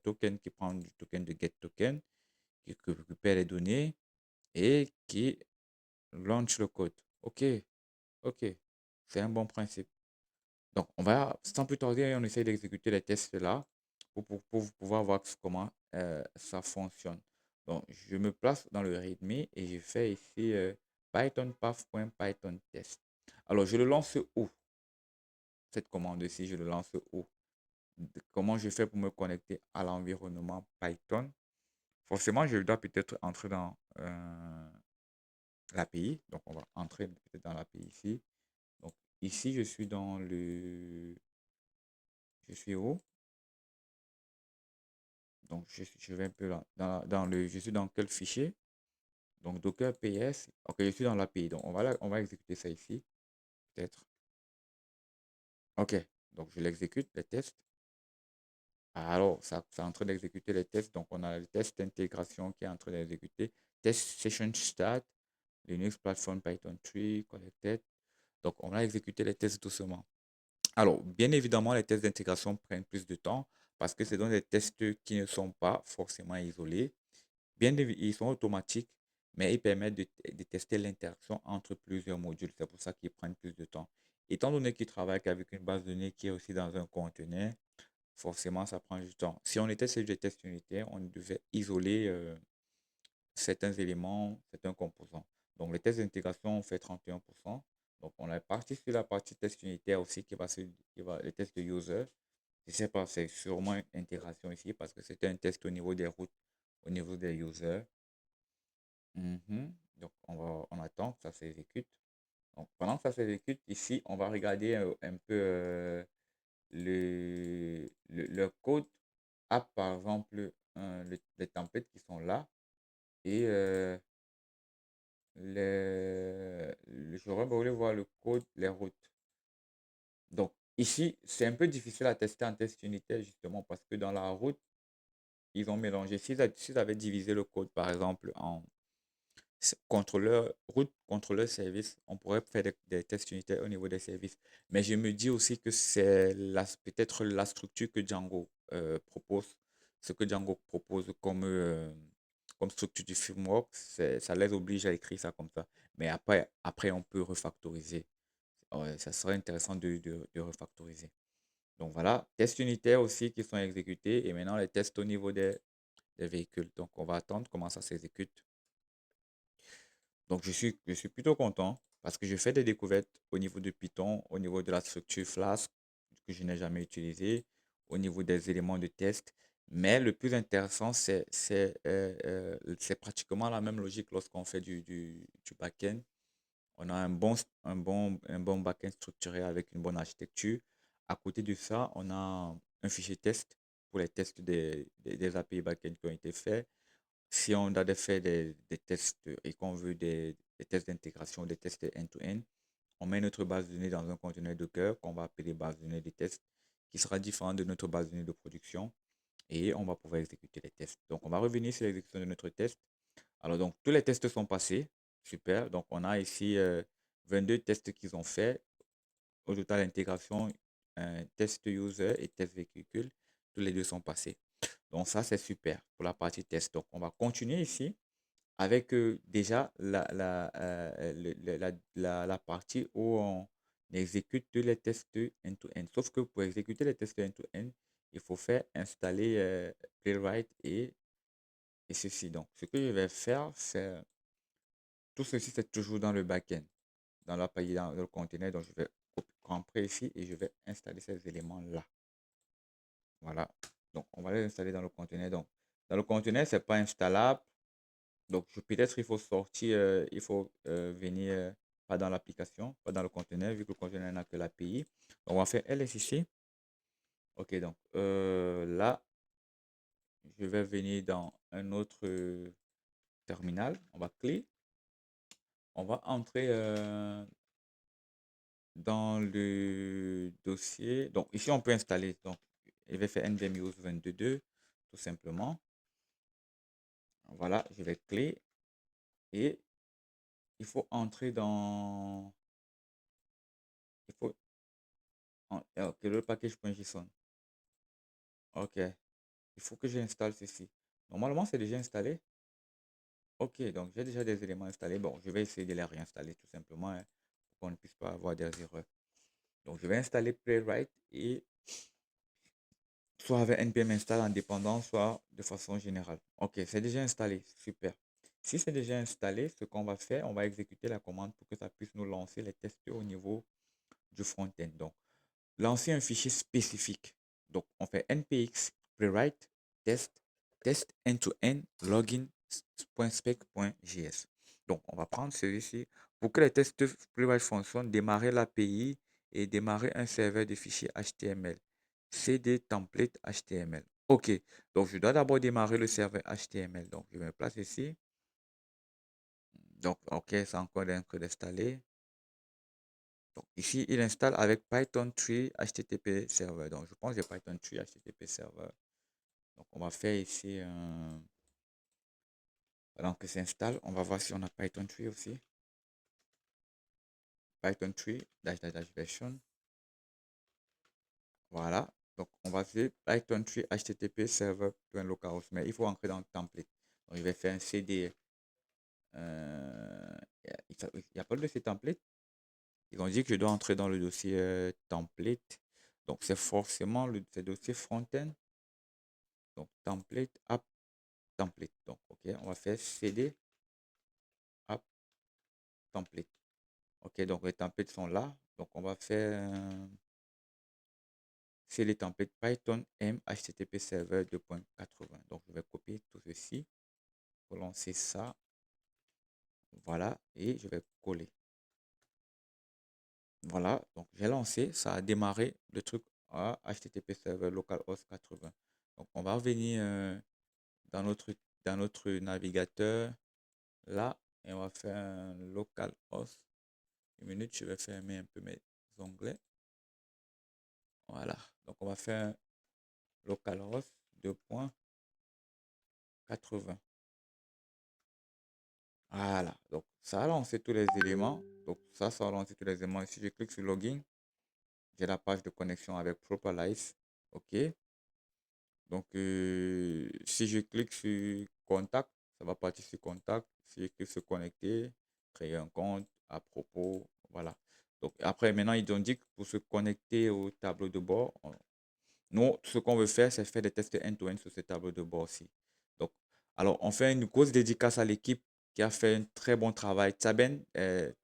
token qui prend du token de getToken, qui récupère les données et qui launch le code. OK, OK, c'est un bon principe. Donc, on va, sans plus tarder, on essaie d'exécuter les tests là pour pouvoir voir comment ça fonctionne. Donc, je me place dans le README et je fais ici Python path.python test. Alors, je le lance où? Cette commande ici, je le lance où? Comment je fais pour me connecter à l'environnement Python? Forcément, je dois peut-être entrer dans l'API. Donc, on va entrer peut-être dans l'API ici. Donc, ici, je suis dans le... Je suis où? Donc, je vais un peu dans le... Je suis dans quel fichier? Donc, Docker PS. Ok, je suis dans l'API. Donc, on va exécuter ça ici, peut-être. Ok, donc je l'exécute, les tests. Alors, ça, c'est en train d'exécuter les tests. Donc, on a le test d'intégration qui est en train d'exécuter. Test session start, Linux Platform Python 3 collected. Donc, on a exécuté les tests doucement. Alors, bien évidemment, les tests d'intégration prennent plus de temps parce que c'est donc des tests qui ne sont pas forcément isolés. Ils sont automatiques, mais ils permettent de tester l'interaction entre plusieurs modules. C'est pour ça qu'ils prennent plus de temps. Étant donné qu'ils travaillent avec une base de données qui est aussi dans un conteneur, forcément, ça prend du temps. Si on était sur des tests unitaires, on devait isoler certains éléments, certains composants. Donc, les tests d'intégration, on fait 31%. Donc, on est parti sur la partie test unitaire aussi les tests de user. Je sais pas, c'est sûrement une intégration ici parce que c'était un test au niveau des routes, au niveau des users. Mhm. Donc, on attend que ça s'exécute. Donc, pendant que ça s'exécute, ici, on va regarder un peu le code a, par exemple, les templates qui sont là et j'aurais voulu voir le code, les routes. Donc, ici, c'est un peu difficile à tester en test unitaire, justement, parce que dans la route, ils ont mélangé. S'ils avaient divisé le code, par exemple, en contrôleur route, contrôleur service, on pourrait faire des tests unitaires au niveau des services. Mais je me dis aussi que c'est peut-être la structure que Django propose, ce que Django propose comme structure du framework, ça les oblige à écrire ça comme ça. Mais après on peut refactoriser. Ouais, ça serait intéressant de refactoriser. Donc voilà, tests unitaires aussi qui sont exécutés et maintenant les tests au niveau des véhicules. Donc on va attendre comment ça s'exécute. Donc, je suis plutôt content parce que je fais des découvertes au niveau de Python, au niveau de la structure Flask que je n'ai jamais utilisé, au niveau des éléments de test. Mais le plus intéressant, c'est pratiquement la même logique lorsqu'on fait du back-end. On a un bon back-end structuré avec une bonne architecture. À côté de ça, on a un fichier test pour les tests des API back-end qui ont été faits. Si on a fait des tests et qu'on veut des tests d'intégration, des tests end-to-end, on met notre base de données dans un conteneur Docker qu'on va appeler base de données de tests, qui sera différent de notre base de données de production et on va pouvoir exécuter les tests. Donc, on va revenir sur l'exécution de notre test. Alors, donc, tous les tests sont passés. Super. Donc, on a ici 22 tests qu'ils ont fait. Au total, intégration, test user et test véhicule, tous les deux sont passés. Donc, ça, c'est super pour la partie test. Donc, on va continuer ici avec déjà la partie où on exécute tous les tests end-to-end. Sauf que pour exécuter les tests end-to-end, il faut faire installer Playwright et ceci. Donc, ce que je vais faire, c'est tout ceci, c'est toujours dans le backend, dans l'API, dans le conteneur. Donc, je vais rentrer ici et je vais installer ces éléments-là. Voilà. Donc, on va les installer dans le conteneur. Donc, dans le conteneur, c'est pas installable. Donc, peut-être il faut sortir, il faut venir pas dans l'application, pas dans le conteneur, vu que le conteneur n'a que l'API. On va faire ls ici. Ok, donc là, je vais venir dans un autre terminal. On va cliquer. On va entrer dans le dossier. Donc, ici, on peut installer. Donc, je vais faire npm use 22.2, tout simplement. Voilà, je vais cliquer et il faut entrer dans. Il faut. Ok, le package.json. Ok, il faut que j'installe ceci. Normalement, c'est déjà installé. Ok, donc j'ai déjà des éléments installés. Bon, je vais essayer de les réinstaller tout simplement hein, pour qu'on ne puisse pas avoir des erreurs. Donc, je vais installer Playwright et soit avec npm install indépendant, soit de façon générale. Ok, c'est déjà installé. Super. Si c'est déjà installé, ce qu'on va faire, on va exécuter la commande pour que ça puisse nous lancer les tests au niveau du front-end. Donc, lancer un fichier spécifique. Donc, on fait npx playwright test test end-to-end login.spec.js. Donc, on va prendre celui-ci pour que les tests playwright fonctionnent, démarrer l'API et démarrer un serveur de fichiers HTML. CD template HTML. OK. Donc, je dois d'abord démarrer le serveur HTML. Donc, je me place ici. Donc, OK, c'est encore un peu d'installer. Donc ici, il installe avec Python 3 HTTP server. Donc je pense que j'ai Python 3 HTTP server. Donc on va faire ici pendant que ça installe. On va voir si on a Python 3 aussi. Python 3 dash version. Voilà. Donc on va faire Python 3 HTTP server.localhost. Mais il faut entrer dans le template. Donc je vais faire un CD. Il n'y a pas de ces templates. Ils ont dit que je dois entrer dans le dossier template. Donc c'est forcément ce dossier front-end. Donc template, app, template. Donc ok, on va faire cd, app, template. Ok, donc les templates sont là. Donc on va faire c'est les templates Python M HTTP server 2.80. Donc je vais copier tout ceci, relancer ça. Voilà, et je vais coller. Voilà, donc j'ai lancé, ça a démarré le truc à HTTP server localhost 80. Donc on va revenir dans notre navigateur là et on va faire un localhost. Une minute, je vais fermer un peu mes onglets. Voilà, donc on va faire un localhost 2.80. Voilà, donc ça a lancé tous les éléments. Donc ça a lancé tous les éléments. Si je clique sur login, j'ai la page de connexion avec Properlice. OK. Donc si je clique sur contact, ça va partir sur contact. Si je clique sur connecter, créer un compte à propos. Voilà. Donc après, maintenant, ils ont dit que pour se connecter au tableau de bord, nous, ce qu'on veut faire, c'est faire des tests end-to-end sur ce tableau de bord-ci. Donc, alors, on fait une grosse dédicace à l'équipe qui a fait un très bon travail. Tsaben,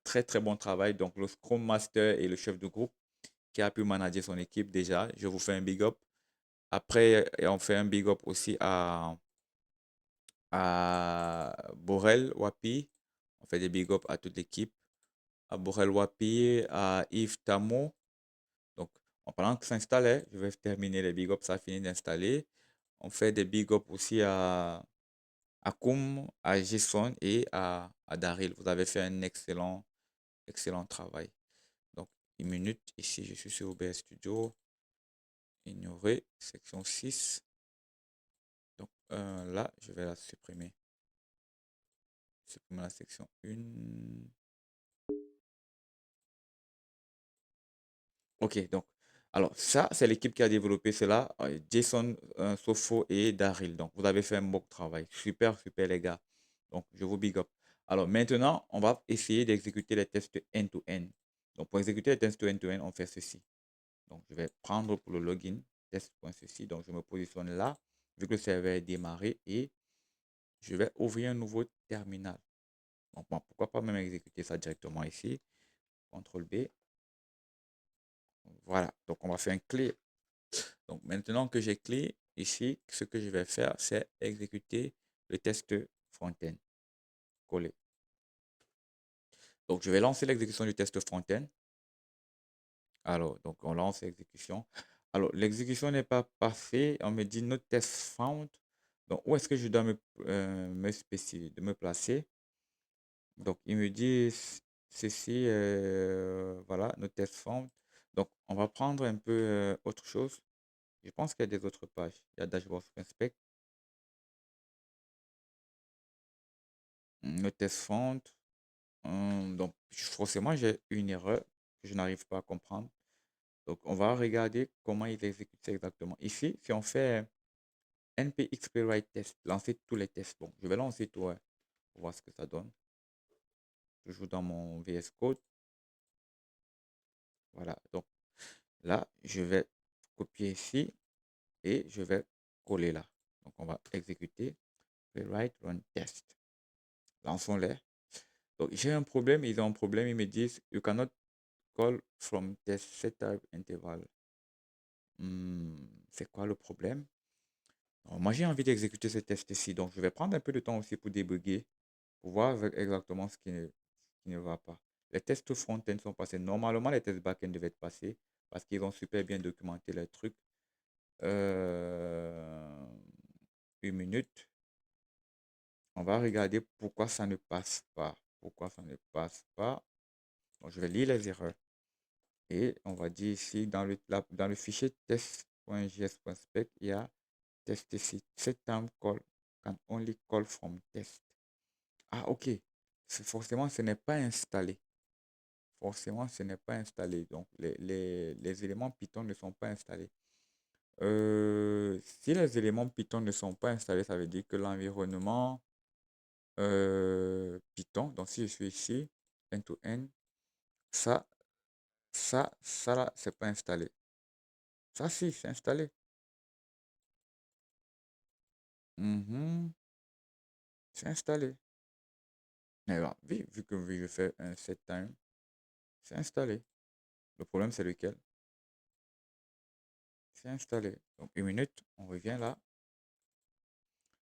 très très bon travail. Donc, le Scrum Master et le chef de groupe qui a pu manager son équipe déjà. Je vous fais un big up. Après, on fait un big up aussi à Borel Wapi. On fait des big up à toute l'équipe. À Borel Wapi, à Yves Tamo. Donc, en pendant que ça installait, je vais terminer les big ups, ça a fini d'installer. On fait des big ups aussi à Koum, à Jason et à Daryl. Vous avez fait un excellent, excellent travail. Donc, une minute, ici, je suis sur OBS Studio. Ignorer, section 6. Donc, là, je vais la supprimer. Supprimer la section 1. Ok, donc, alors ça, c'est l'équipe qui a développé cela, Jason, Sofo et Daryl. Donc, vous avez fait un bon travail. Super, super, les gars. Donc, je vous big up. Alors, maintenant, on va essayer d'exécuter les tests end-to-end. Donc, pour exécuter les tests end-to-end, on fait ceci. Donc, je vais prendre pour le login, test.ceci. Donc, je me positionne là, vu que le serveur est démarré et je vais ouvrir un nouveau terminal. Donc, bon, pourquoi pas même exécuter ça directement ici. CTRL B. Voilà. Donc, on va faire un clear. Donc maintenant que j'ai clé ici, ce que je vais faire, c'est exécuter le test front-end. Coller. Donc je vais lancer l'exécution du test front-end. Alors, donc on lance l'exécution. Alors, l'exécution n'est pas passée. On me dit no test found. Donc, où est-ce que je dois me placer? Donc, il me dit ceci, voilà, no test found. Donc, on va prendre un peu autre chose. Je pense qu'il y a des autres pages. Il y a Dashboard Inspect. Le test front. Donc, forcément, j'ai une erreur que je n'arrive pas à comprendre. Donc, on va regarder comment il exécute ça exactement. Ici, si on fait npx playwright test, lancer tous les tests. Bon, je vais lancer tout pour voir ce que ça donne. Toujours dans mon VS Code. Voilà. Donc, là, je vais copier ici et je vais coller là. Donc, on va exécuter playwright run test. Lançons-les. Donc, j'ai un problème. Ils ont un problème. Ils me disent, you cannot call from test setup interval. C'est quoi le problème? Alors, moi, j'ai envie d'exécuter ce test-ci, donc je vais prendre un peu de temps aussi pour débugger, pour voir exactement ce qui ne va pas. Les tests front-end sont passés. Normalement, les tests back-end devaient être passés parce qu'ils ont super bien documenté les trucs. Euh, une minute. On va regarder pourquoi ça ne passe pas. Pourquoi ça ne passe pas. Donc, je vais lire les erreurs. Et on va dire ici, dans le fichier test.js.spec, il y a test ici. Set time call can only call from test. Ah, ok. Forcément, ce n'est pas installé. Forcément, ce n'est pas installé. Donc, les éléments Python ne sont pas installés. Si les éléments Python ne sont pas installés, ça veut dire que l'environnement Python, donc si je suis ici, end-to-end, ça, ça là, c'est pas installé. Ça, si, c'est installé. Mhm, c'est installé. Mais bon, vu que je fais un set time, c'est installé. Le problème, c'est lequel? C'est installé. Donc, une minute, on revient là.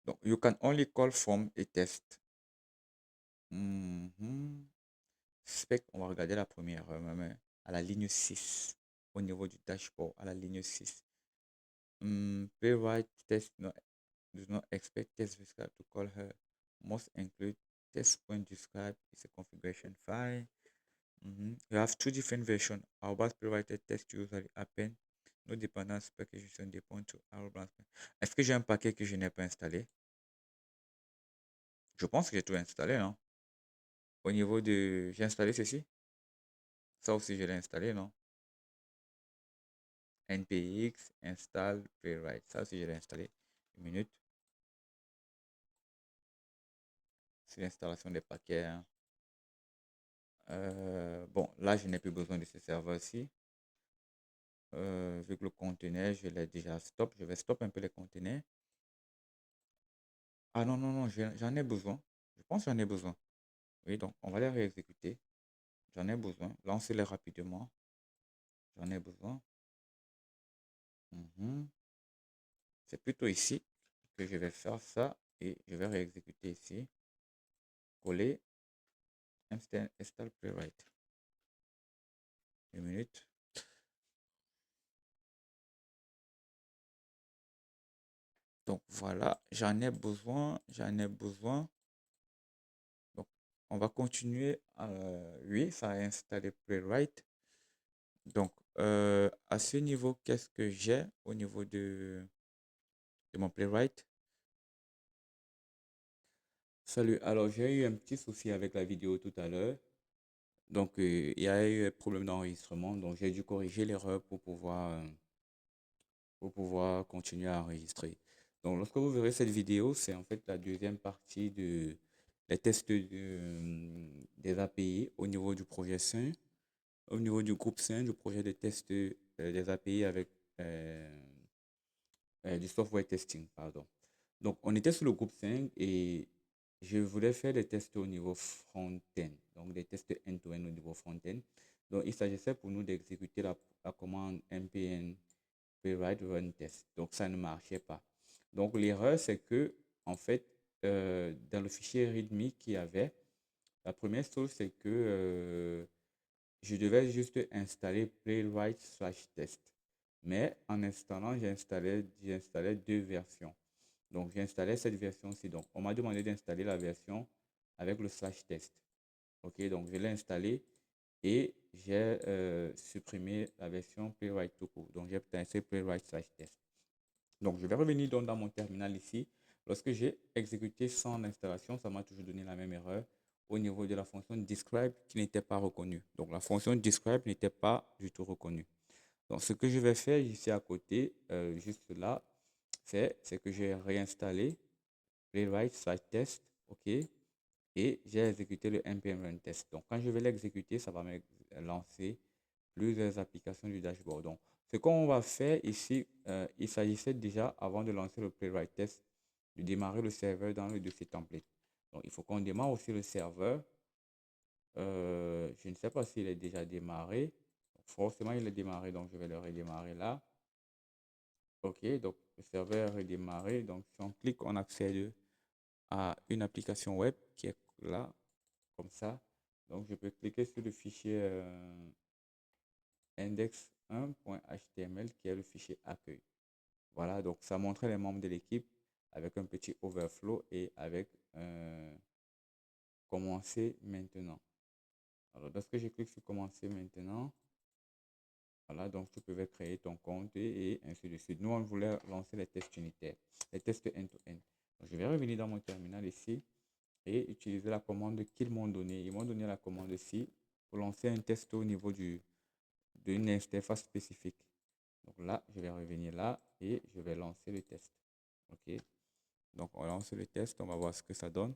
Donc, you can only call from a test. Mhm. Spec, on va regarder la première, à la ligne 6, au niveau du dashboard, à la ligne 6. Playwright test does not expect test describe to call her. Must include test.describe is a configuration file. You have two different versions. Our bus provided test usually append no dependence package dépend to our bus. Est-ce que j'ai un paquet que je n'ai pas installé? Je pense que j'ai tout installé, non? Au niveau de... J'ai installé ceci? Ça aussi, je l'ai installé, non? npx install playwright. Ça aussi, je l'ai installé. Une minute. C'est l'installation des paquets, hein. Bon, là, je n'ai plus besoin de ce serveur-ci. Vu que le conteneur, je l'ai déjà stop. Je vais stop un peu les conteneurs. Ah non, non, non, j'en ai besoin. Je pense que j'en ai besoin. Oui, donc on va les réexécuter. J'en ai besoin. Lancez-les rapidement. J'en ai besoin. Mhm. C'est plutôt ici que je vais faire ça et je vais réexécuter ici. Coller. Install playwright. Une minute. Donc voilà, j'en ai besoin. J'en ai besoin. Donc on va continuer. Oui, ça a installé playwright. Donc à ce niveau, qu'est-ce que j'ai au niveau de mon playwright? Salut, alors j'ai eu un petit souci avec la vidéo tout à l'heure. Donc il y a eu un problème d'enregistrement. Donc j'ai dû corriger l'erreur pour pouvoir continuer à enregistrer. Donc lorsque vous verrez cette vidéo, c'est en fait la deuxième partie de les tests des API au niveau du projet 5, au niveau du groupe 5, du projet de test des API avec du software testing, pardon. Donc, on était sur le groupe 5 et je voulais faire des tests au niveau front-end, donc des tests end-to-end au niveau front-end. Donc, il s'agissait pour nous d'exécuter la commande npm playwright run test. Donc, ça ne marchait pas. Donc, l'erreur, c'est que, en fait, dans le fichier README qu'il y avait, la première chose, c'est que je devais juste installer playwright/test. Mais en installant, j'ai installé deux versions. Donc, j'ai installé cette version-ci. Donc, on m'a demandé d'installer la version avec le slash test. OK, donc je l'ai installé et j'ai supprimé la version playwright tout court. Donc, j'ai installé playwright slash test. Donc, je vais revenir donc dans mon terminal ici. Lorsque j'ai exécuté sans installation, ça m'a toujours donné la même erreur au niveau de la fonction describe qui n'était pas reconnue. Donc, la fonction describe n'était pas du tout reconnue. Donc, ce que je vais faire ici à côté, juste là, c'est que j'ai réinstallé playwright slash test, OK, et j'ai exécuté le npm run test. Donc, quand je vais l'exécuter, ça va me lancer plusieurs applications du dashboard. Donc, ce qu'on va faire ici, il s'agissait déjà, avant de lancer le playwright test, de démarrer le serveur dans le dossier template. Donc, il faut qu'on démarre aussi le serveur. Je ne sais pas s'il est déjà démarré. Forcément, il est démarré, donc je vais le redémarrer là. OK, donc le serveur est redémarré. Donc, si on clique, on accède à une application web qui est là, comme ça. Donc, je peux cliquer sur le fichier index1.html qui est le fichier accueil. Voilà, donc ça montrait les membres de l'équipe avec un petit overflow et avec commencer maintenant. Alors, lorsque je clique sur commencer maintenant, Voilà, donc tu pouvais créer ton compte et ainsi de suite. Nous, on voulait lancer les tests unitaires, les tests end-to-end. Donc, je vais revenir dans mon terminal ici et utiliser la commande qu'ils m'ont donnée. Ils m'ont donné la commande ici pour lancer un test au niveau d'une interface spécifique. Donc là, je vais revenir là et je vais lancer le test. OK. Donc, on lance le test, on va voir ce que ça donne.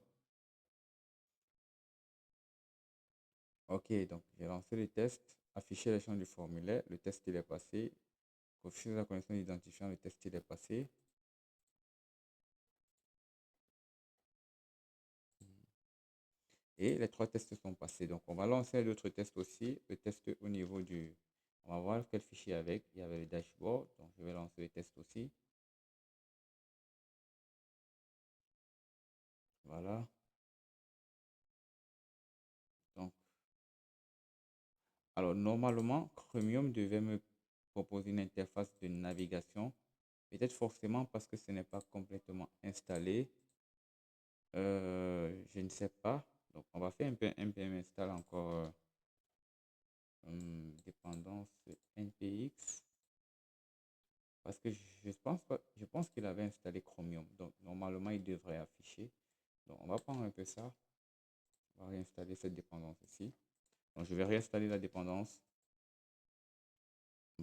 OK, donc j'ai lancé le test, afficher les champs du formulaire, le test il est passé, coefficient de la connexion d'identifiant, le test il est passé. Et les trois tests sont passés. Donc, on va lancer l'autre test aussi, le test au niveau du... On va voir quel fichier avec. Il y avait le dashboard. Donc, je vais lancer le test aussi. Voilà. Donc, alors, normalement, Chromium devait me proposer une interface de navigation. Peut-être forcément parce que ce n'est pas complètement installé. Je ne sais pas. Donc, on va faire un peu npm install encore dépendance npx. Parce que je pense pas, je pense qu'il avait installé Chromium. Donc, normalement, il devrait afficher. Donc, on va prendre un peu ça. On va réinstaller cette dépendance ici. Donc, je vais réinstaller la dépendance.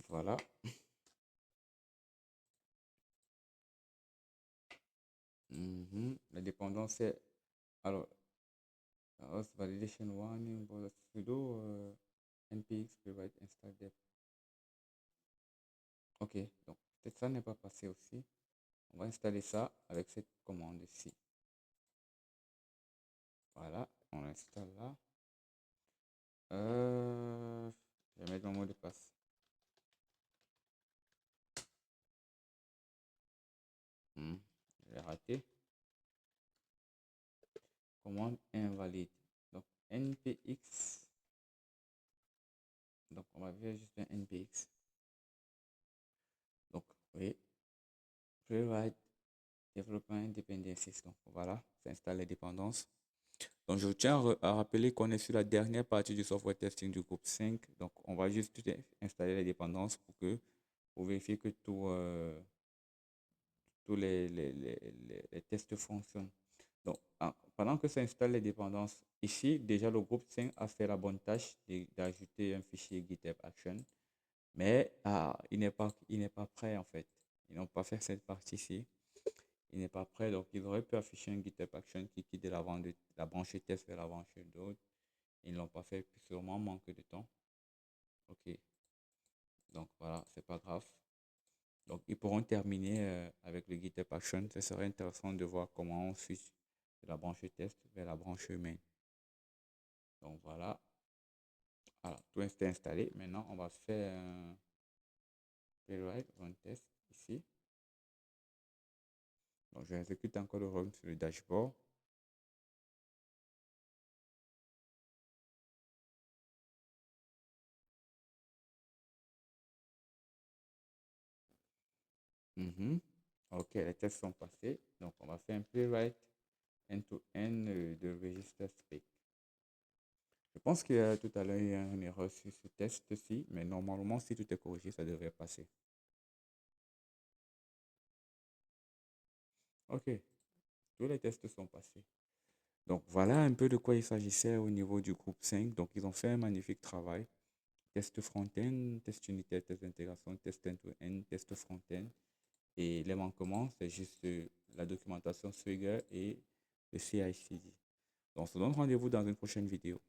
Voilà. La dépendance est... Alors, host validation one, sudo npx provide install dep. Ok, donc peut-être ça n'est pas passé aussi. On va installer ça avec cette commande ici. Voilà, on l'installe là. Je vais mettre mon mot de passe. Je l'ai raté. Commande invalide. Donc npx. Donc on va faire juste un npx. Donc oui, provide development dependencies. Donc voilà, ça installe les dépendances. Donc je tiens à rappeler qu'on est sur la dernière partie du software testing du groupe 5. Donc on va juste installer les dépendances pour vérifier que tous les tests fonctionnent. Donc, pendant que ça installe les dépendances, ici, déjà le groupe 5 a fait la bonne tâche d'ajouter un fichier GitHub Action, mais il n'est pas prêt en fait. Ils n'ont pas fait cette partie-ci. Il n'est pas prêt, donc ils auraient pu afficher un GitHub Action qui quitte la branche test vers la branche d'autres. Ils ne l'ont pas fait, sûrement manque de temps. Ok, donc voilà, c'est pas grave. Donc, ils pourront terminer avec le GitHub Action. Ce serait intéressant de voir comment on switch de la branche test vers la branche main. Donc, voilà. Alors, tout est installé. Maintenant, on va faire un playwright run test ici. Donc, j'exécute encore le run sur le dashboard. Ok, les tests sont passés. Donc, on va faire un playwright end-to-end de register speak. Je pense qu'il y a tout à l'heure il y a une erreur sur ce test-ci, mais normalement, si tout est corrigé, ça devrait passer. Ok, tous les tests sont passés. Donc voilà un peu de quoi il s'agissait au niveau du groupe 5. Donc ils ont fait un magnifique travail. Test front-end, test unitaire, test d'intégration, test end-to-end, test front-end. Et les manquements, c'est juste la documentation Swagger et le CI/CD. Donc on se donne rendez-vous dans une prochaine vidéo.